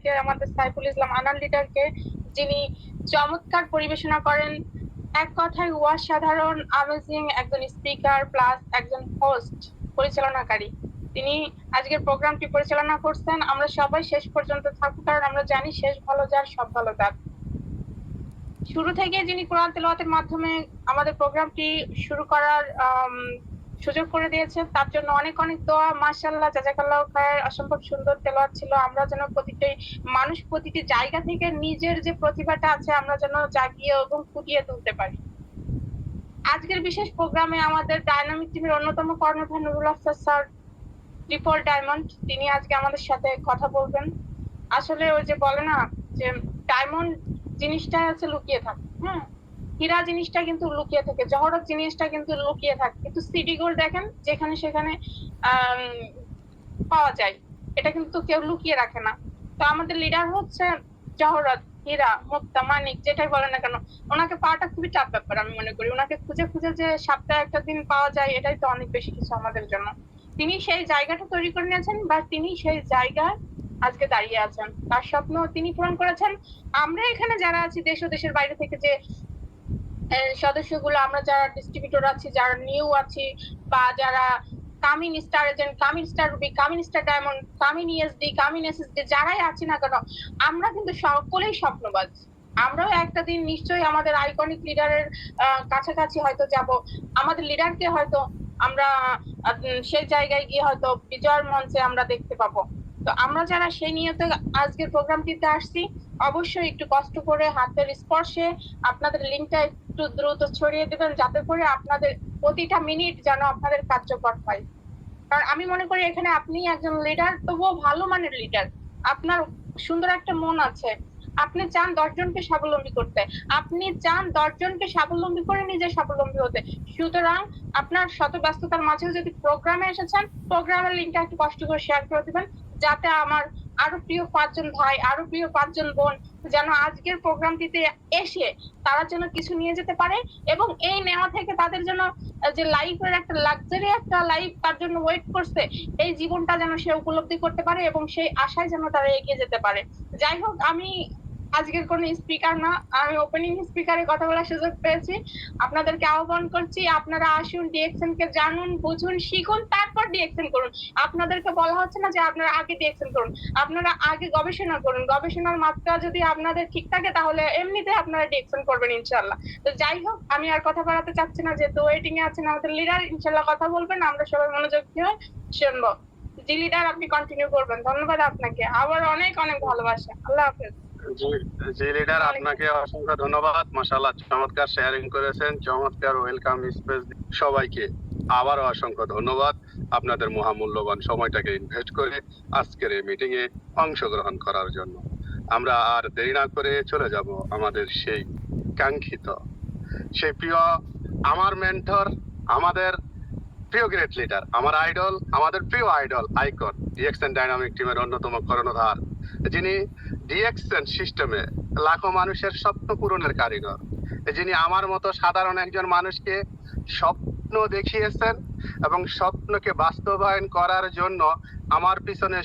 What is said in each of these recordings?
লিডারকে, আমাদের সাইফুল ইসলাম আনান লিডারকে, যিনি চমৎকার পরিবেশনা করেন। এক কথায় অসাধারণ আমেজিং একজন স্পিকার প্লাস একজন হোস্ট, পরিচালনাকারী। তিনি আজকের প্রোগ্রামটি পরিচালনা করছেন। আমরা সবাই শেষ পর্যন্ত থাকবো, কারণ আমরা জানি শেষ ভালো যার সব ভালো তার। শুরু থেকে যিনি কোরআন তেলাওয়াতের মাধ্যমে আমাদের প্রোগ্রামটি শুরু করার সুযোগ করে দিয়েছে, তার জন্য অনেক অনেক দোয়া। মাশাআল্লাহ, জাযাকাল্লাহ খায়ের। অসম্ভব সুন্দর তেলাওয়াত ছিল। আমরা যেন প্রতিটি মানুষ প্রতিটি জায়গা থেকে নিজের যে প্রতিভাটা আছে আমরা যেন জাগিয়ে এবং ফুটিয়ে তুলতে পারি। আজকের বিশেষ প্রোগ্রামে আমাদের ডায়নামিক টিমের অন্যতম কর্ণধার Nurul Afsar sir, triple diamond, তিনি আজকে আমাদের সাথে কথা বলবেন। আসলে ওই যে বলে না যে ডায়মন্ড জিনিসটা আছে লুকিয়ে থাকে, হীরা জিনিসটা কিন্তু লুকিয়ে থাকে, জহরত জিনিসটা কিন্তু লুকিয়ে থাকে, কিন্তু সিটি গোল্ড দেখেন যেখানে সেখানে পাওয়া যায়, এটা কিন্তু কেউ লুকিয়ে রাখে না। তো আমাদের লিডার হচ্ছে জহরত, হীরা, মুক্তা, মানিক, যেটাই বলে না কেন, ওনাকে পাওয়াটা খুবই টাফ ব্যাপার। আমি মনে করি ওনাকে খুঁজে খুঁজে যে সপ্তাহে একটা দিন পাওয়া যায়, এটাই তো অনেক বেশি কিছু আমাদের জন্য। তিনি সেই জায়গাটা তৈরি করে নিয়েছেন বা তিনি সেই জায়গায় আজকে দাঁড়িয়ে আছেন, তার স্বপ্ন তিনি পূরণ করেছেন। আমরা এখানে যারা আছি দেশ ও দেশের বাইরে থেকে, যে সদস্যগুলো, আমরা যারা ডিস্ট্রিবিউটর আছি, যারা নিউ আছি, বা যারা coming star agent, coming star Ruby, coming star diamond, coming ESD, coming SSD, যারাই আছি না কেন, আমরা কিন্তু সকলেই স্বপ্নবাজ। আমরাও একটা দিন নিশ্চয়ই আমাদের আইকনিক লিডারের কাছাকাছি হয়তো যাব, আমাদের লিডারকে হয়তো আমরা সেই জায়গায় গিয়ে হয়তো বিজয়ের মঞ্চে আমরা দেখতে পাবো। তো আমরা যারা সেই নিয়তে আজকের প্রোগ্রামটিতে আসছি, অবশ্যই একটু কষ্ট করে হাতের স্পর্শে আপনাদের লিঙ্কটা একটু দ্রুত ছড়িয়ে দেবেন, যাতে করে আপনাদের প্রতিটা মিনিট যেন আপনাদের কার্যকর হয়। কারণ আমি মনে করি এখানে আপনি একজন লিডার, তবুও ভালো মানের লিডার। আপনার সুন্দর একটা মন আছে, আপনি চান 10 জনকে স্বাবলম্বী করতে, আপনি চান 10 জনকে স্বাবলম্বী করে নিজে স্বাবলম্বী হতে। সুতরাং আপনার শত ব্যস্ততার মাঝেও যদি প্রোগ্রামে এসেছেন, প্রোগ্রামের লিঙ্কটা একটু কষ্ট করে শেয়ার করে দিবেন, যাতে আমার আরো প্রিয় 5 জন ভাই, আরো প্রিয় 5 জন বোন যেন আজকের প্রোগ্রামটিতে এসে তারা যেন কিছু নিয়ে যেতে পারে, এবং এই নেওয়া থেকে তাদের জন্য যে লাইফের একটা লাক্সারি একটা লাইফ তার জন্য ওয়েট করছে, এই জীবনটা যেন সে উপলব্ধি করতে পারে এবং সেই আশায় যেন তারা এগিয়ে যেতে পারে। যাই হোক, আমি আজকের কোন স্পিকার না, আমি ওপেনিং স্পিকারে কথা বলার সুযোগ পেয়েছি। আপনাদেরকে আহ্বান করছি, আপনারা আসুন, ডিএক্সএন কে জানুন, বুঝুন, শিখুন, তারপর ডিএক্সএন করুন। আপনাদেরকে বলা হচ্ছে না যে আপনারা আগে ডিএক্সএন করুন, আপনারা আগে গবেষণা করুন। গবেষণার মাত্রা যদি আপনাদের ঠিক থাকে তাহলে এমনিতে আপনারা ডিএক্সএন করবেন ইনশাআল্লাহ। তো যাই হোক, আমি আর কথা বাড়াতে চাচ্ছি না, যেহেতু ওয়েটিং এ আছেন আমাদের লিডার, ইনশাআল্লাহ কথা বলবেন, আমরা সবাই মনোযোগ দিয়ে শুনবো। জি লিডার, আপনি কন্টিনিউ করবেন। ধন্যবাদ আপনাকে, আবার অনেক অনেক ভালোবাসা। আল্লাহ হাফেজ। জি লিডার, আপনাকে অসংখ্য ধন্যবাদ। মাশাআল্লাহ, চমৎকার শেয়ারিং করেছেন, চমৎকার ওয়েলকাম স্পেস। সবাইকে আবারও অসংখ্য ধন্যবাদ আপনাদের মহামূল্যবান সময়টাকে ইনভেস্ট করে আজকের এই মিটিং এ অংশগ্রহণ করার জন্য। আমরা আর দেরি না করে চলে যাব আমাদের সেই কাঙ্ক্ষিত, সেই প্রিয়, আমার মেন্টর, আমাদের প্রিয় গ্রেট লিডার, আমার আইডল, আমাদের প্রিয় আইডল, আইকন, ডিএক্সএন ডাইনামিক টিমের অন্যতম কর্ণধার, যিনি ডিএক্সএন সিস্টেমে লাখো মানুষের স্বপ্ন পূরণের কারিগর, যিনি আমার মতো সাধারণ একজন মানুষকে স্বপ্ন দেখিয়েছেন এবং স্বপ্নকে বাস্তবায়ন করার জন্য আমার পিছনে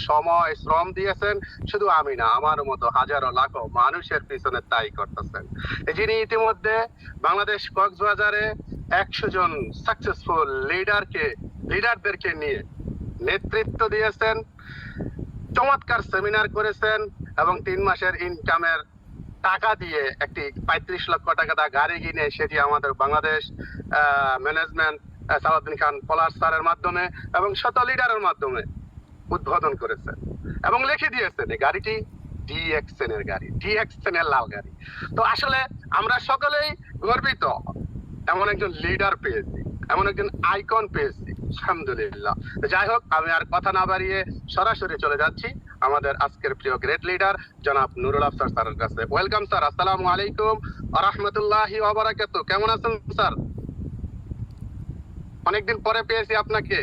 সময় শ্রম দিয়েছেন। শুধু আমি না, আমার মতো হাজারো লাখো মানুষের পিছনে তাই করতেছেন, যিনি ইতিমধ্যে বাংলাদেশ কক্সবাজারে 100 জন সাকসেসফুল লিডারদেরকে নিয়ে নেতৃত্ব দিয়েছেন, চমৎকার সেমিনার করেছেন এবং 3 মাসের ইনকামের টাকা দিয়ে একটি 35 লক্ষ টাকা গাড়ি কিনে সেটি আমাদের বাংলাদেশ ম্যানেজমেন্ট সালাউদ্দিন খান পলাশ স্যারের মাধ্যমে এবং শত লিডারের মাধ্যমে উদ্বোধন করেছেন এবং লিখে দিয়েছেন এই গাড়িটি ডিএক্সএন এর গাড়ি, ডিএক্সএন এর লাল গাড়ি। তো আসলে আমরা সকলেই গর্বিত, এমন একজন লিডার পেয়েছি, এমন একজন আইকন পেয়েছি, আলহামদুলিল্লাহ। যাই হোক, আমি আর কথা না বাড়িয়ে সরাসরি চলে যাচ্ছি আমাদের আজকের প্রিয় গ্রেট লিডার জনাব নুরুল আফসার স্যারের কাছে। ওয়েলকাম স্যার, আসসালামু আলাইকুম ওয়া রাহমাতুল্লাহি ওয়া বারাকাতুহু। কেমন আছেন স্যার? অনেকদিন পরে পেয়েছি আপনাকে।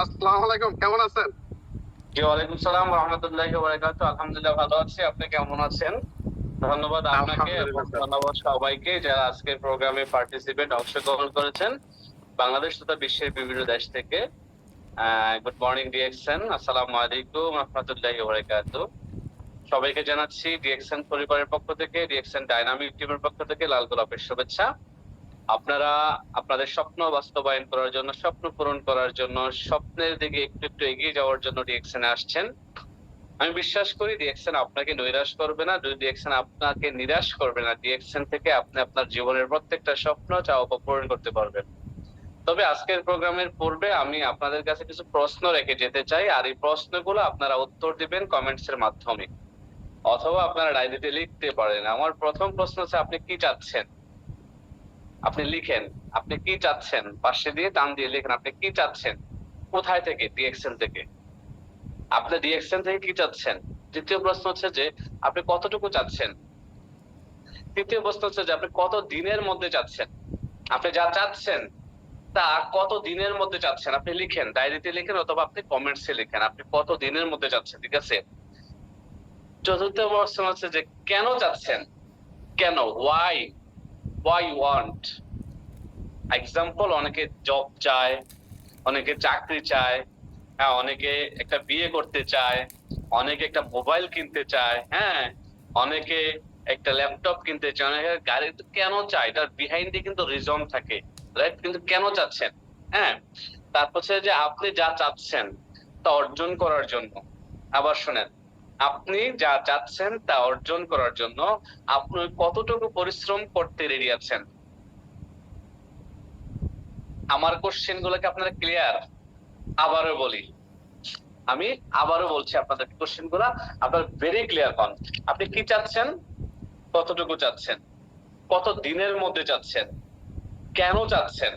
আসসালামু আলাইকুম, কেমন আছেন? জি, ওয়ালাইকুম সালাম ওয়া রাহমাতুল্লাহি ওয়া বারাকাতুহু। আলহামদুলিল্লাহ ভালো আছি, আপনি কেমন আছেন? ধন্যবাদ আপনাকে এবং ধন্যবাদ সবাইকে যারা আজকের প্রোগ্রামে অংশগ্রহণ করেছেন। বাংলাদেশ তথা বিশ্বের বিভিন্ন দেশ থেকে। গুড মর্নিং ডিএক্সএন, আসসালামু আলাইকুম রাহমাতুল্লাহি ওয়া বারাকাতুহু। সবাইকে জানাচ্ছি ডিএক্সএন পরিবারের পক্ষ থেকে, ডিএক্সএন ডাইনামিক টিমের পক্ষ থেকে লাল গোলাপের শুভেচ্ছা। আপনারা আপনাদের স্বপ্ন বাস্তবায়ন করার জন্য, স্বপ্ন পূরণ করার জন্য, স্বপ্নের দিকে একটু একটু এগিয়ে যাওয়ার জন্য ডিএক্সএন আসছেন। আমি বিশ্বাস করি ডিএক্সএন আপনাকে নৈরাশ করবে না, ডিএক্সএন আপনাকে নিরাশ করবে না। ডিএক্সএন থেকে আপনি আপনার জীবনের প্রত্যেকটা স্বপ্ন চাওয়া পূরণ করতে পারবেন। তবে আজকের প্রোগ্রামের পূর্বে আমি আপনাদের কাছে কিছু প্রশ্ন রেখে যেতে চাই, আর এই প্রশ্নগুলো আপনারা উত্তর দিবেন কমেন্টস এর মাধ্যমে, অথবা আপনারা ডায়েরিতে লিখতে পারেন। আমার প্রথম প্রশ্ন হচ্ছে, আপনি কি চাচ্ছেন? আপনি লিখেন, আপনি কি চাচ্ছেন, পাশে দিয়ে টান দিয়ে লিখেন আপনি কি চাচ্ছেন, কোথায় থেকে? ডিএক্সএন থেকে। আপনি ডিএক্সএন থেকে কি চাচ্ছেন? দ্বিতীয় প্রশ্ন হচ্ছে যে আপনি কতটুকু চাচ্ছেন? তৃতীয় প্রশ্ন হচ্ছে যে আপনি কত দিনের মধ্যে চাচ্ছেন? আপনি যা চাচ্ছেন তা কত দিনের মধ্যে চাচ্ছেন? আপনি লিখেন, ডায়েরিতে লিখেন, অথবা আপনি কমেন্টসে লিখেন আপনি কত দিনের মধ্যে চাচ্ছেন। ঠিক আছে। চতুর্থ প্রশ্ন হচ্ছে যে কেন চাচ্ছেন? কেন? Why want. এক্সাম্পল, অনেকে জব চায়, অনেকে চাকরি চায়, হ্যাঁ, অনেকে একটা বিয়ে করতে চায়, অনেকে একটা মোবাইল কিনতে চায়, হ্যাঁ, অনেকে একটা ল্যাপটপ কিনতে চায়, অনেকে গাড়ি। কেন চায়? এটার বিহাইন্ডে কিন্তু রিজন থাকে, রাইট? কিন্তু কেন চাচ্ছেন? হ্যাঁ, তারপর হচ্ছে যে আপনি যা চাচ্ছেন তা অর্জন করার জন্য। আবার শোনেন, আপনি যা চাচ্ছেন তা অর্জন করার জন্য আপনি কতটুকু পরিশ্রম করতে রেডি আছেন? আমার কোশ্চেন গুলোকে আপনারা ক্লিয়ার? আবারও বলি, আমি আবারও বলছি, আপনাদের কোশ্চেন গুলা আপনার ভেরি ক্লিয়ার হন। আপনি কি চাচ্ছেন? কতটুকু চাচ্ছেন? কত দিনের মধ্যে চাচ্ছেন? কেন চাচ্ছেন?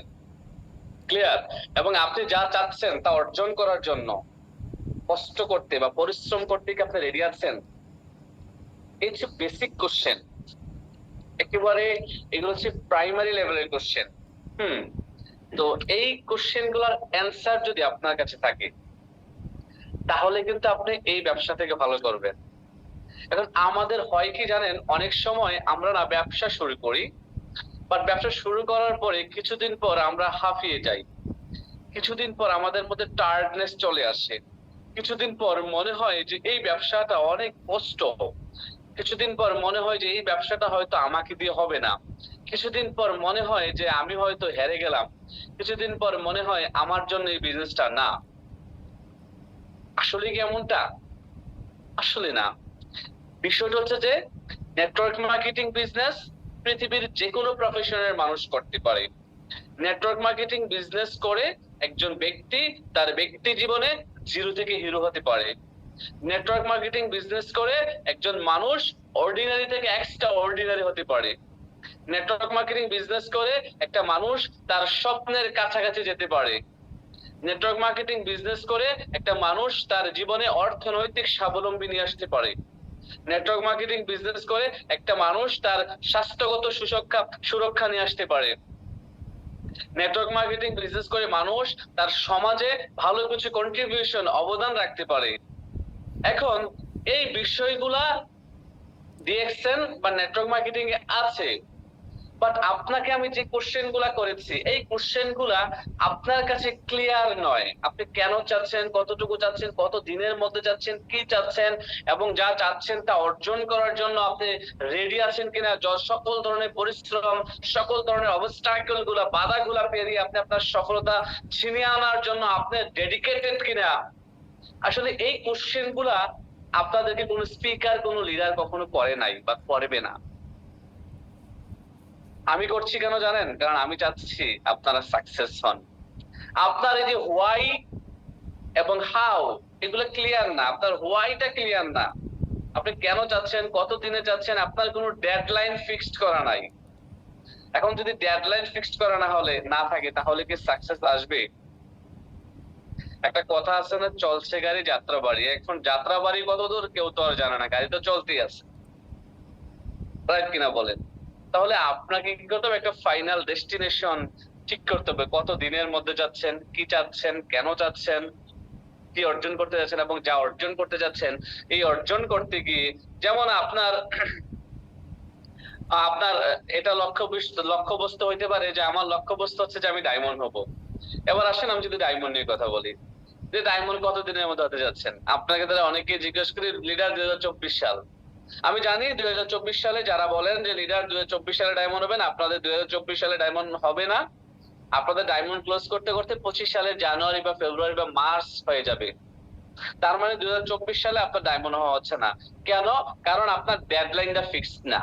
ক্লিয়ার? এবং আপনি যা চাচ্ছেন তা অর্জন করার জন্য কষ্ট করতে বা পরিশ্রম করতে কি আপনি রেডি আছেন? এই হচ্ছে বেসিক কোশ্চেন, একেবারে এগুলো হচ্ছে প্রাইমারি লেভেলের কোশ্চেন। তো এই কোশ্চেন গুলার অ্যান্সার যদি আপনার কাছে থাকে, তাহলে কিন্তু আপনি এই ব্যবসা থেকে ভালো করবেন। এখন আমাদের হয় কি জানেন, অনেক সময় আমরা না ব্যবসা শুরু করি, বাট ব্যবসা শুরু করার পরে কিছুদিন পর আমরা হাঁপিয়ে যাই, কিছুদিন পর আমাদের মধ্যে টায়ার্ডনেস চলে আসে, কিছুদিন পর মনে হয় যে এই ব্যবসাটা অনেক কষ্ট, কিছুদিন পর মনে হয় যে এই ব্যবসাটা হয়তো আমাকে দিয়ে হবে না, কিছুদিন পর মনে হয় যে আমি হয়তো হেরে গেলাম, কিছুদিন পর মনে হয় আমার জন্য এই বিজনেসটা না। আসলে কি এমনটা? আসলে না। বিষয়টা হচ্ছে যে নেটওয়ার্ক মার্কেটিং বিজনেস পৃথিবীর যে কোনো প্রফেশনের মানুষ করতে পারে। নেটওয়ার্ক মার্কেটিং বিজনেস করে একজন ব্যক্তি তার ব্যক্তি জীবনে জিরো থেকে হিরো হতে পারে। নেটওয়ার্ক মার্কেটিং বিজনেস করে একজন মানুষ অর্ডিনারি থেকে এক্সট্রা অর্ডিনারি হতে পারে। নেটওয়ার্ক মার্কেটিং বিজনেস করে একটা মানুষ তার স্বপ্নের কাছাকাছি যেতে পারে। নেটওয়ার্ক মার্কেটিং বিজনেস করে একটা মানুষ তার জীবনে অর্থনৈতিক স্বাবলম্বী নিয়ে আসতে পারে। নেটওয়ার্ক মার্কেটিং বিজনেস করে একটা মানুষ তার স্বাস্থ্যগত সুরক্ষা নিয়ে আসতে পারে। নেটওয়ার্ক মার্কেটিং বিজনেস করে মানুষ তার সমাজে ভালো কিছু কন্ট্রিবিউশন, অবদান রাখতে পারে। এখন এই বিষয়গুলা ডিএক্সএন বা নেটওয়ার্ক মার্কেটিং এ আছে, বাট আপনাকে আমি যে কোশ্চেন গুলা করেছি, এই কোশ্চেন গুলা আপনার কাছে ক্লিয়ার নয়। আপনি কেন চাচ্ছেন, কতটুকু চাচ্ছেন, কত দিনের মধ্যে চাচ্ছেন, কি চাচ্ছেন, এবং যা চাচ্ছেন তা অর্জন করার জন্য আপনি রেডি আছেন কিনা, সকল ধরনের পরিশ্রম, সকল ধরনের অবস্টাকেল গুলা, বাধা গুলা পেরিয়ে আপনি আপনার সফলতা ছিনিয়ে আনার জন্য আপনি ডেডিকেটেড কিনা। আসলে এই কোশ্চেন গুলা আপনাদেরকে কোনো স্পিকার, কোনো লিডার কখনো করে নাই বা করবে না। আমি করছি কেন জানেন? কারণ আমি চাচ্ছি আপনারা সাকসেস হন। আপনার এই যে হোয়াই এবং হাউ, এগুলো ক্লিয়ার না, আপনার হোয়াইটা ক্লিয়ার না, আপনি কেন চাচ্ছেন, কত দিনে চাচ্ছেন, আপনার কোনো ডেডলাইন ফিক্সড করা নাই। এখন যদি ডেডলাইন ফিক্সড করা না থাকে, তাহলে কি সাকসেস আসবে? একটা কথা আছে না, চলছে গাড়ি যাত্রা বাড়ি। এখন যাত্রা বাড়ি কত দূর কেউ তো আর জানে না, গাড়ি তো চলতেই আছে, রাইট কিনা বলেন? তাহলে আপনাকে কি করতে হবে? একটা ফাইনাল ডেস্টিনেশন ঠিক করতে হবে। কত দিনের মধ্যে যাচ্ছেন, কি চাচ্ছেন, কেন চাচ্ছেন, কি অর্জন করতে যাচ্ছেন, এবং যা অর্জন করতে যাচ্ছেন এই অর্জন করতে গিয়ে, যেমন আপনার আপনার এটা লক্ষ্যবস্তু হইতে পারে যে আমার লক্ষ্যবস্তু হচ্ছে যে আমি ডায়মন্ড হব। এবার আসেন আমি যদি ডায়মন্ড নিয়ে কথা বলি, যে ডায়মন্ড কতদিনের মধ্যে হতে যাচ্ছেন? আপনাকে তারা অনেকে জিজ্ঞেস করি লিডার 2024 সাল। আমি জানি 2024 সালে যারা বলেন যে লিডার 2024 সালে ডায়মন্ড হবেন, আপনাদের 2024 সালে ডায়মন্ড হবে না। আপনাদের ডায়মন্ড ক্লোজ করতে করতে 25 সালের জানুয়ারি বা ফেব্রুয়ারি বা মার্চ হয়ে যাবে। তার মানে 2024 সালে আপনার ডায়মন্ড হওয়া হচ্ছে না। কেন? কারণ আপনার ডেডলাইনটা ফিক্সড না।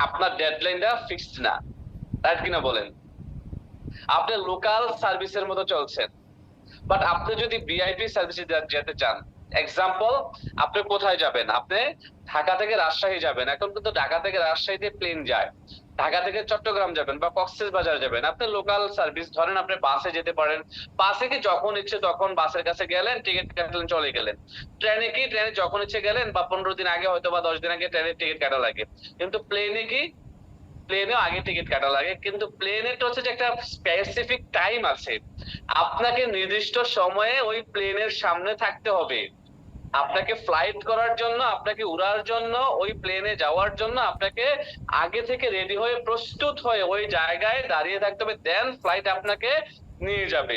আপনার ডেডলাইনটা ফিক্সড না, রাইট কিনা বলেন? আপনি লোকাল সার্ভিসের মতো চলছেন, বাট আপনি যদি ভিআইপি সার্ভিসে যেতে চান, এক্সাম্পল আপনি কোথায় যাবেন? আপনি ঢাকা থেকে রাজশাহী যাবেন, এখন কিন্তু ঢাকা থেকে রাজশাহীতে প্লেন যায়। ঢাকা থেকে চট্টগ্রাম যাবেন বা কক্সবাজার যাবেন, আপনি লোকাল সার্ভিস ধরেন, আপনি বাসে যেতে পারেন। বাসে কি যখন ইচ্ছে তখন বাসের কাছে গেলেন, টিকিট কাটলেন, চলে গেলেন। ট্রেনে কি ট্রেনে যখন ইচ্ছে গেলেন, বা 15 দিন আগে হয়তো বা 10 দিন আগে ট্রেনের টিকিট কাটা লাগে। কিন্তু প্লেনে কি? প্লেনেও আগে টিকিট কাটা লাগে, কিন্তু প্লেনের হচ্ছে যে একটা স্পেসিফিক টাইম আছে। আপনাকে নির্দিষ্ট সময়ে ওই প্লেনের সামনে থাকতে হবে। আপনাকে ফ্লাইট করার জন্য, আপনাকে উড়ার জন্য, ওই প্লেনে যাওয়ার জন্য আপনাকে আগে থেকে রেডি হয়ে প্রস্তুত হয়ে ওই জায়গায় দাঁড়িয়ে থাকতে হবে, দেন ফ্লাইট আপনাকে নিয়ে যাবে,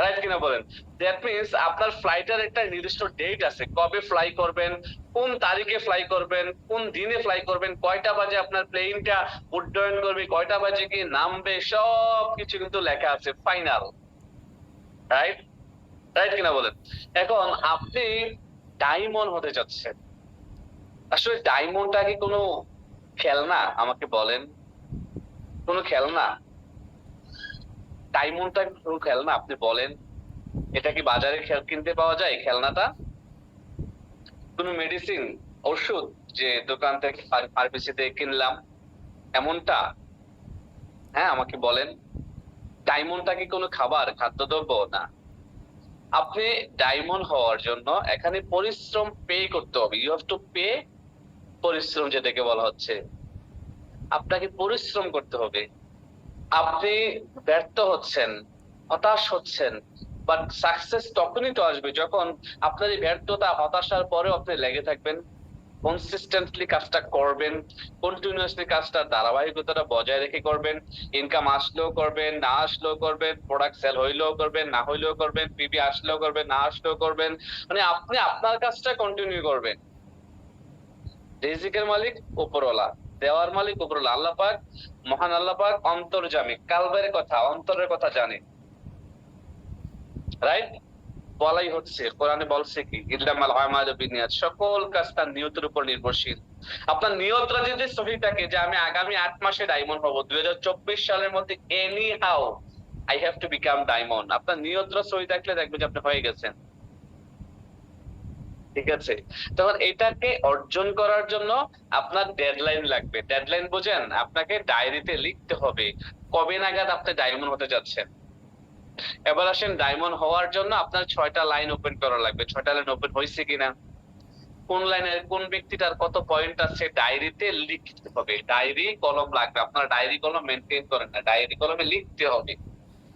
রাইট কিনা বলেন? দ্যাট মিনস আপনার ফ্লাইটের একটা নির্দিষ্ট ডেট আছে, কবে ফ্লাই করবেন, কোন তারিখে ফ্লাই করবেন, কোন দিনে ফ্লাই করবেন, কয়টা বাজে আপনার প্লেনটা উড্ডয়ন করবে, কয়টা বাজে কি নামবে, সব কিছু কিন্তু লেখা আছে ফাইনাল, রাইট? রাইট কিনা বলেন? এখন আপনি ডায়মন্ড হতে যাচ্ছেন, আসলে ডায়মন্ডটা কি কোনো খেলনা? আমাকে বলেন, কোনো খেলনা? ডায়মন্ডটা কি কোনো খেলনা? আপনি বলেন, এটা কি বাজারে কিনতে পাওয়া যায় খেলনাটা? কোনো মেডিসিন, ওষুধ যে দোকান থেকে ফার্মেসি থেকে কিনলাম, এমনটা? হ্যাঁ, আমাকে বলেন। ডায়মন্ডটা কি কোনো খাবার, খাদ্যদ্রব্য? না। আপনি ডায়মন্ড হওয়ার জন্য এখানে পরিশ্রম পে করতে হবে, ইউ হ্যাভ টু পে। পরিশ্রম যেটাকে বলা হচ্ছে, আপনাকে পরিশ্রম করতে হবে। আপনি ব্যর্থ হচ্ছেন, হতাশ হচ্ছেন, বাট সাকসেস তখনই তো আসবে যখন আপনার এই ব্যর্থতা, হতাশার পরেও আপনি লেগে থাকবেন, কনসিস্টেন্টলি কাজটা করবেন, কন্টিনিউয়াসলি কাজটা ধারাবাহিকতাটা বজায় রেখে করবেন। ইনকাম আসলেও করবেন, না আসলেও করবেন, প্রোডাক্ট সেল হইলেও করবেন, না হইলেও করবেন, পিবি আসলেও করবেন, না আসলেও করবেন। মানে আপনি আপনার কাজটা কন্টিনিউ করবেন। রিজিকের মালিক উপরওয়ালা, দেওয়ার মালিক উপরওয়ালা, আল্লাহ পাক, মহান আল্লাহ পাক অন্তর্যামী, কালবের কথা, অন্তরের কথা জানে, রাইট? বলাই হচ্ছে, কোরআনে বলছে কি, ইল্লামাল আমালু বিনিয়াত, সকল কাজ তার নিয়তের উপর নির্ভরশীল। আপনার নিয়তটা যদি সহি থাকে যে আমি আগামী 8 মাসে ডায়মন্ড হব, 2024 সালের মধ্যে any how I have to become diamond, আপনার নিয়তটা সহি থাকলে দেখবেন যে আপনি হয়ে গেছেন, ঠিক আছে? তখন এটাকে অর্জন করার জন্য আপনার ডেডলাইন লাগবে। ডেডলাইন বোঝেন? আপনাকে ডায়েরিতে লিখতে হবে কবে নাগাদ আপনি ডায়মন্ড হতে যাচ্ছেন। এবার আসেন, ডায়মন্ড হওয়ার জন্য আপনার 6টা লাইন ওপেন করা লাগবে। 6টা লাইন ওপেন হয়েছে কিনা, কোন লাইনের কোন ব্যক্তিটার কত পয়েন্ট আছে ডায়েরিতে লিখতে হবে। ডায়েরি কলম লাগবে, আপনারা ডায়েরি কলম মেনটেন করেন না, ডায়েরি কলমে লিখতে হবে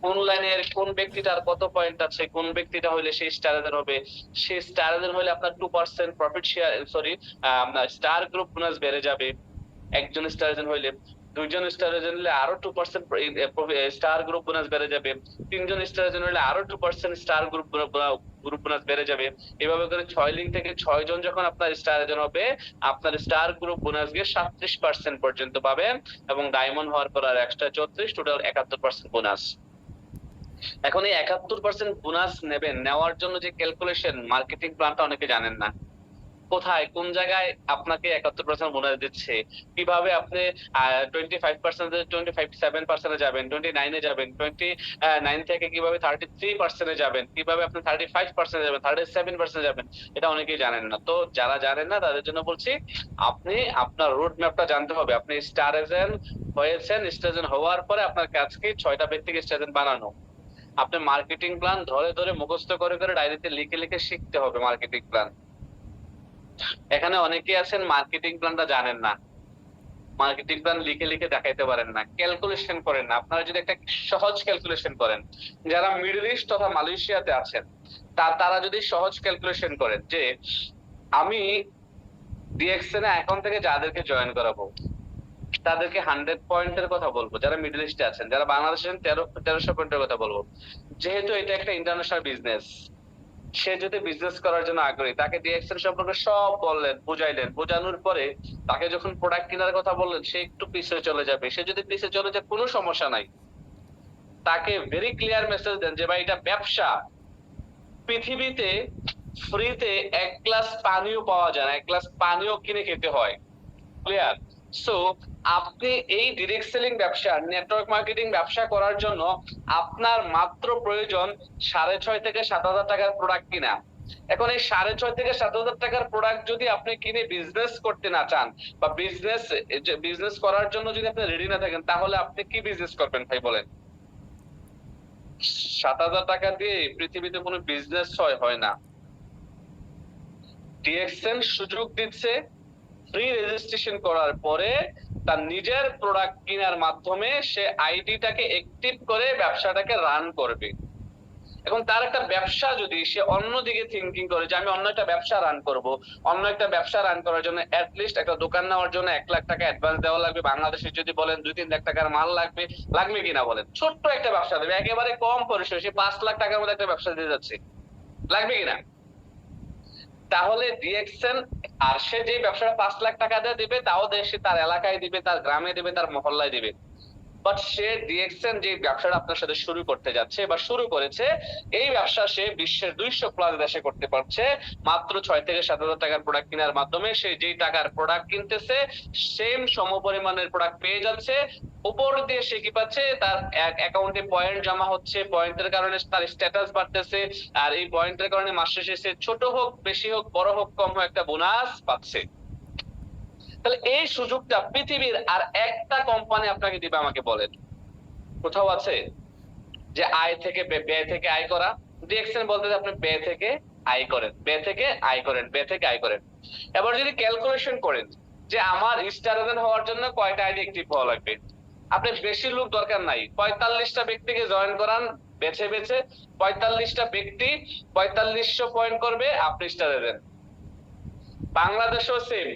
কোন লাইনের কোন ব্যক্তিটার কত পয়েন্ট আছে, কোন ব্যক্তিটা হইলে সেই স্টারের হবে, সেই স্টারের হইলে আপনার 2% profit share, sorry, star group bonus বেড়ে যাবে। একজন স্টার এজেন্ট হইলে, 2জন স্টার এজেন্ট হলে আরো 2% স্টার গ্রুপ বোনাস বেড়ে যাবে, 3জন স্টার এজেন্ট হলে আরো 2% স্টার গ্রুপ বোনাস বেড়ে যাবে। এভাবে করে 6 লিঙ্ক থেকে 6 জন যখন আপনার স্টার এজেন্ট হবে, আপনার স্টার গ্রুপ বোনাস গিয়ে 37% পর্যন্ত পাবেন, এবং ডায়মন্ড হওয়ার পর আর এক্সট্রা 34, টোটাল 71% বোনাস। এখন এই 71% বোনাস নেবেন, নেওয়ার জন্য যে ক্যালকুলেশন, মার্কেটিং প্ল্যানটা অনেকে জানেন না। কোথায় কোন জায়গায় আপনাকে 71% বোনাস দিচ্ছে, কিভাবে আপনি 25% 27% যাবেন, 29 যাবেন, 29 থেকে কিভাবে 33% যাবেন, কিভাবে আপনি 35% যাবেন, 37% যাবেন, এটা অনেকেই জানেন না। তো যারা জানেন না তাদের জন্য বলছি, আপনি আপনার রোড ম্যাপটা জানতে হবে। আপনি স্টার এজেন্ট হয়েছেন, স্টার এজেন্ট হওয়ার পরে আপনার কাজ কি 6টা ব্যক্তিকে স্টার এজেন্ট বানানো। আপনি মার্কেটিং প্ল্যান ধরে ধরে মুখস্থ করে করে ডায়েরিতে লিখে লিখে শিখতে হবে মার্কেটিং প্ল্যান। এখানে অনেকে আছেন মার্কেটিং প্ল্যানটা জানেন না, মার্কেটিং প্ল্যান লিখে লিখে দেখাইতে পারেন না, ক্যালকুলেশন করেন না। আপনারা যদি একটা সহজ ক্যালকুলেশন করেন, যারা মিডল ইস্ট তথা মালয়েশিয়াতে আছেন, তারা যদি সহজ ক্যালকুলেশন করেন যে আমি ডিএক্সএন এখন থেকে যাদেরকে জয়েন করাবো, তাদেরকে 100 পয়েন্টের কথা বলবো, যারা মিডল ইস্টে আছেন, যারা বাংলাদেশে 1300 পয়েন্টের কথা বলবো। যেহেতু এটা একটা ইন্টারন্যাশনাল বিজনেস, সে যদি বিজনেস করার জন্য আগ্রহী, তাকে ডিএক্সএন সম্পর্কে সব বললেন, বুঝাইলেন, বোঝানোর পরে তাকে যখন প্রোডাক্ট কেনার কথা বললেন, সে একটু পিছিয়ে চলে যাবে। সে যদি পিছিয়ে চলে যায় কোনো সমস্যা নাই, তাকে ভেরি ক্লিয়ার মেসেজ দেন যে ভাই এটা ব্যবসা। পৃথিবীতে ফ্রিতে 1 গ্লাস পানিও পাওয়া যায় না, 1 গ্লাস পানিও কিনে খেতে হয়। ক্লিয়ার? সো আপনি এই ডিরেক্ট সেলিং ব্যবসা, নেটওয়ার্ক মার্কেটিং ব্যবসা করার জন্য আপনার মাত্র প্রয়োজন 6.5 থেকে 7,000 টাকার প্রোডাক্ট কিনা। এখন এই 6.5 থেকে 7,000 টাকার প্রোডাক্ট যদি আপনি কিনে বিজনেস করতে না চান, বা বিজনেস করার জন্য যদি আপনি রেডি না থাকেন, তাহলে আপনি কি বিজনেস করবেন ভাই বলেন? 7,000 টাকা দিয়ে পৃথিবীতে কোনো বিজনেস হয় না। ডিএক্সএন সুযোগ দিচ্ছে ফ্রি রেজিস্ট্রেশন করার পরে তার নিজের প্রোডাক্ট কেনার মাধ্যমে সে আইডিটাকে অ্যাক্টিভ করে ব্যবসাটাকে রান করবে। এখন তার একটা ব্যবসা যদি সে অন্যদিকে থিঙ্কিং করে যে আমি অন্য একটা ব্যবসা রান করব, অন্য একটা ব্যবসা রান করার জন্য অ্যাটলিস্ট একটা দোকান নেওয়ার জন্য 1 লাখ টাকা অ্যাডভান্স দেওয়া লাগবে। বাংলাদেশে যদি বলেন 2-3 লাখ টাকার মাল লাগবে কিনা বলেন? ছোট্ট একটা ব্যবসা দেবে, একেবারে কম পরিসরে, সে 5 লাখ টাকার মধ্যে একটা ব্যবসা দিয়ে যাচ্ছে, লাগবে কিনা? তাহলে ডিএক্সএন, আর সে যে ব্যবসাটা 5 লাখ টাকা দিয়ে দিবে, তাও দেশে তার এলাকায় দিবে, তার গ্রামে দিবে, তার মহল্লায় দিবে। বাট সে ডিএক্সএন যে ব্যবসাটা আপনার সাথে শুরু করতে যাচ্ছে বা শুরু করেছে, এই ব্যবসা সে বিশ্বের 200 প্লাস দেশে করতে পারছে মাত্র 6 থেকে 7,000 টাকার প্রোডাক্ট কেনার মাধ্যমে। সে যেই টাকার প্রোডাক্ট কিনতেছে, সেম সমপরিমাণের প্রোডাক্ট পেয়ে যাচ্ছে। উপর দিয়ে সে কি পাচ্ছে? তার অ্যাকাউন্টে পয়েন্ট জমা হচ্ছে, পয়েন্টের কারণে তার স্ট্যাটাস বাড়তেছে, আর এই পয়েন্টের কারণে মাস শেষে সে ছোট হোক, বেশি হোক, বড় হোক, কম হোক, একটা বোনাস পাচ্ছে। তাহলে এই সুযোগটা পৃথিবীর আর একটা কোম্পানি আপনাকে দিবে আমাকে বলেন? কোথাও আছে? যে আয় থেকে ব্যয় থেকে আয় করা। ডিএক্সএন বলতে আপনি ব্যয় থেকে আয় করেন, ব্যয় থেকে আয় করেন, ব্যয় থেকে আয় করেন। এবার যদি ক্যালকুলেশন করেন যে আমার স্টার এজেন্ট হওয়ার জন্য কয়টা আইডি অ্যাক্টিভ হওয়া লাগবে, আপনি বেশি লোক দরকার নাই, 45টা ব্যক্তিকে জয়েন করান বেছে বেছে। 45টা ব্যক্তি 4500 পয়েন্ট করবে, আপনি স্টার এজেন্ট। বাংলাদেশও সেম।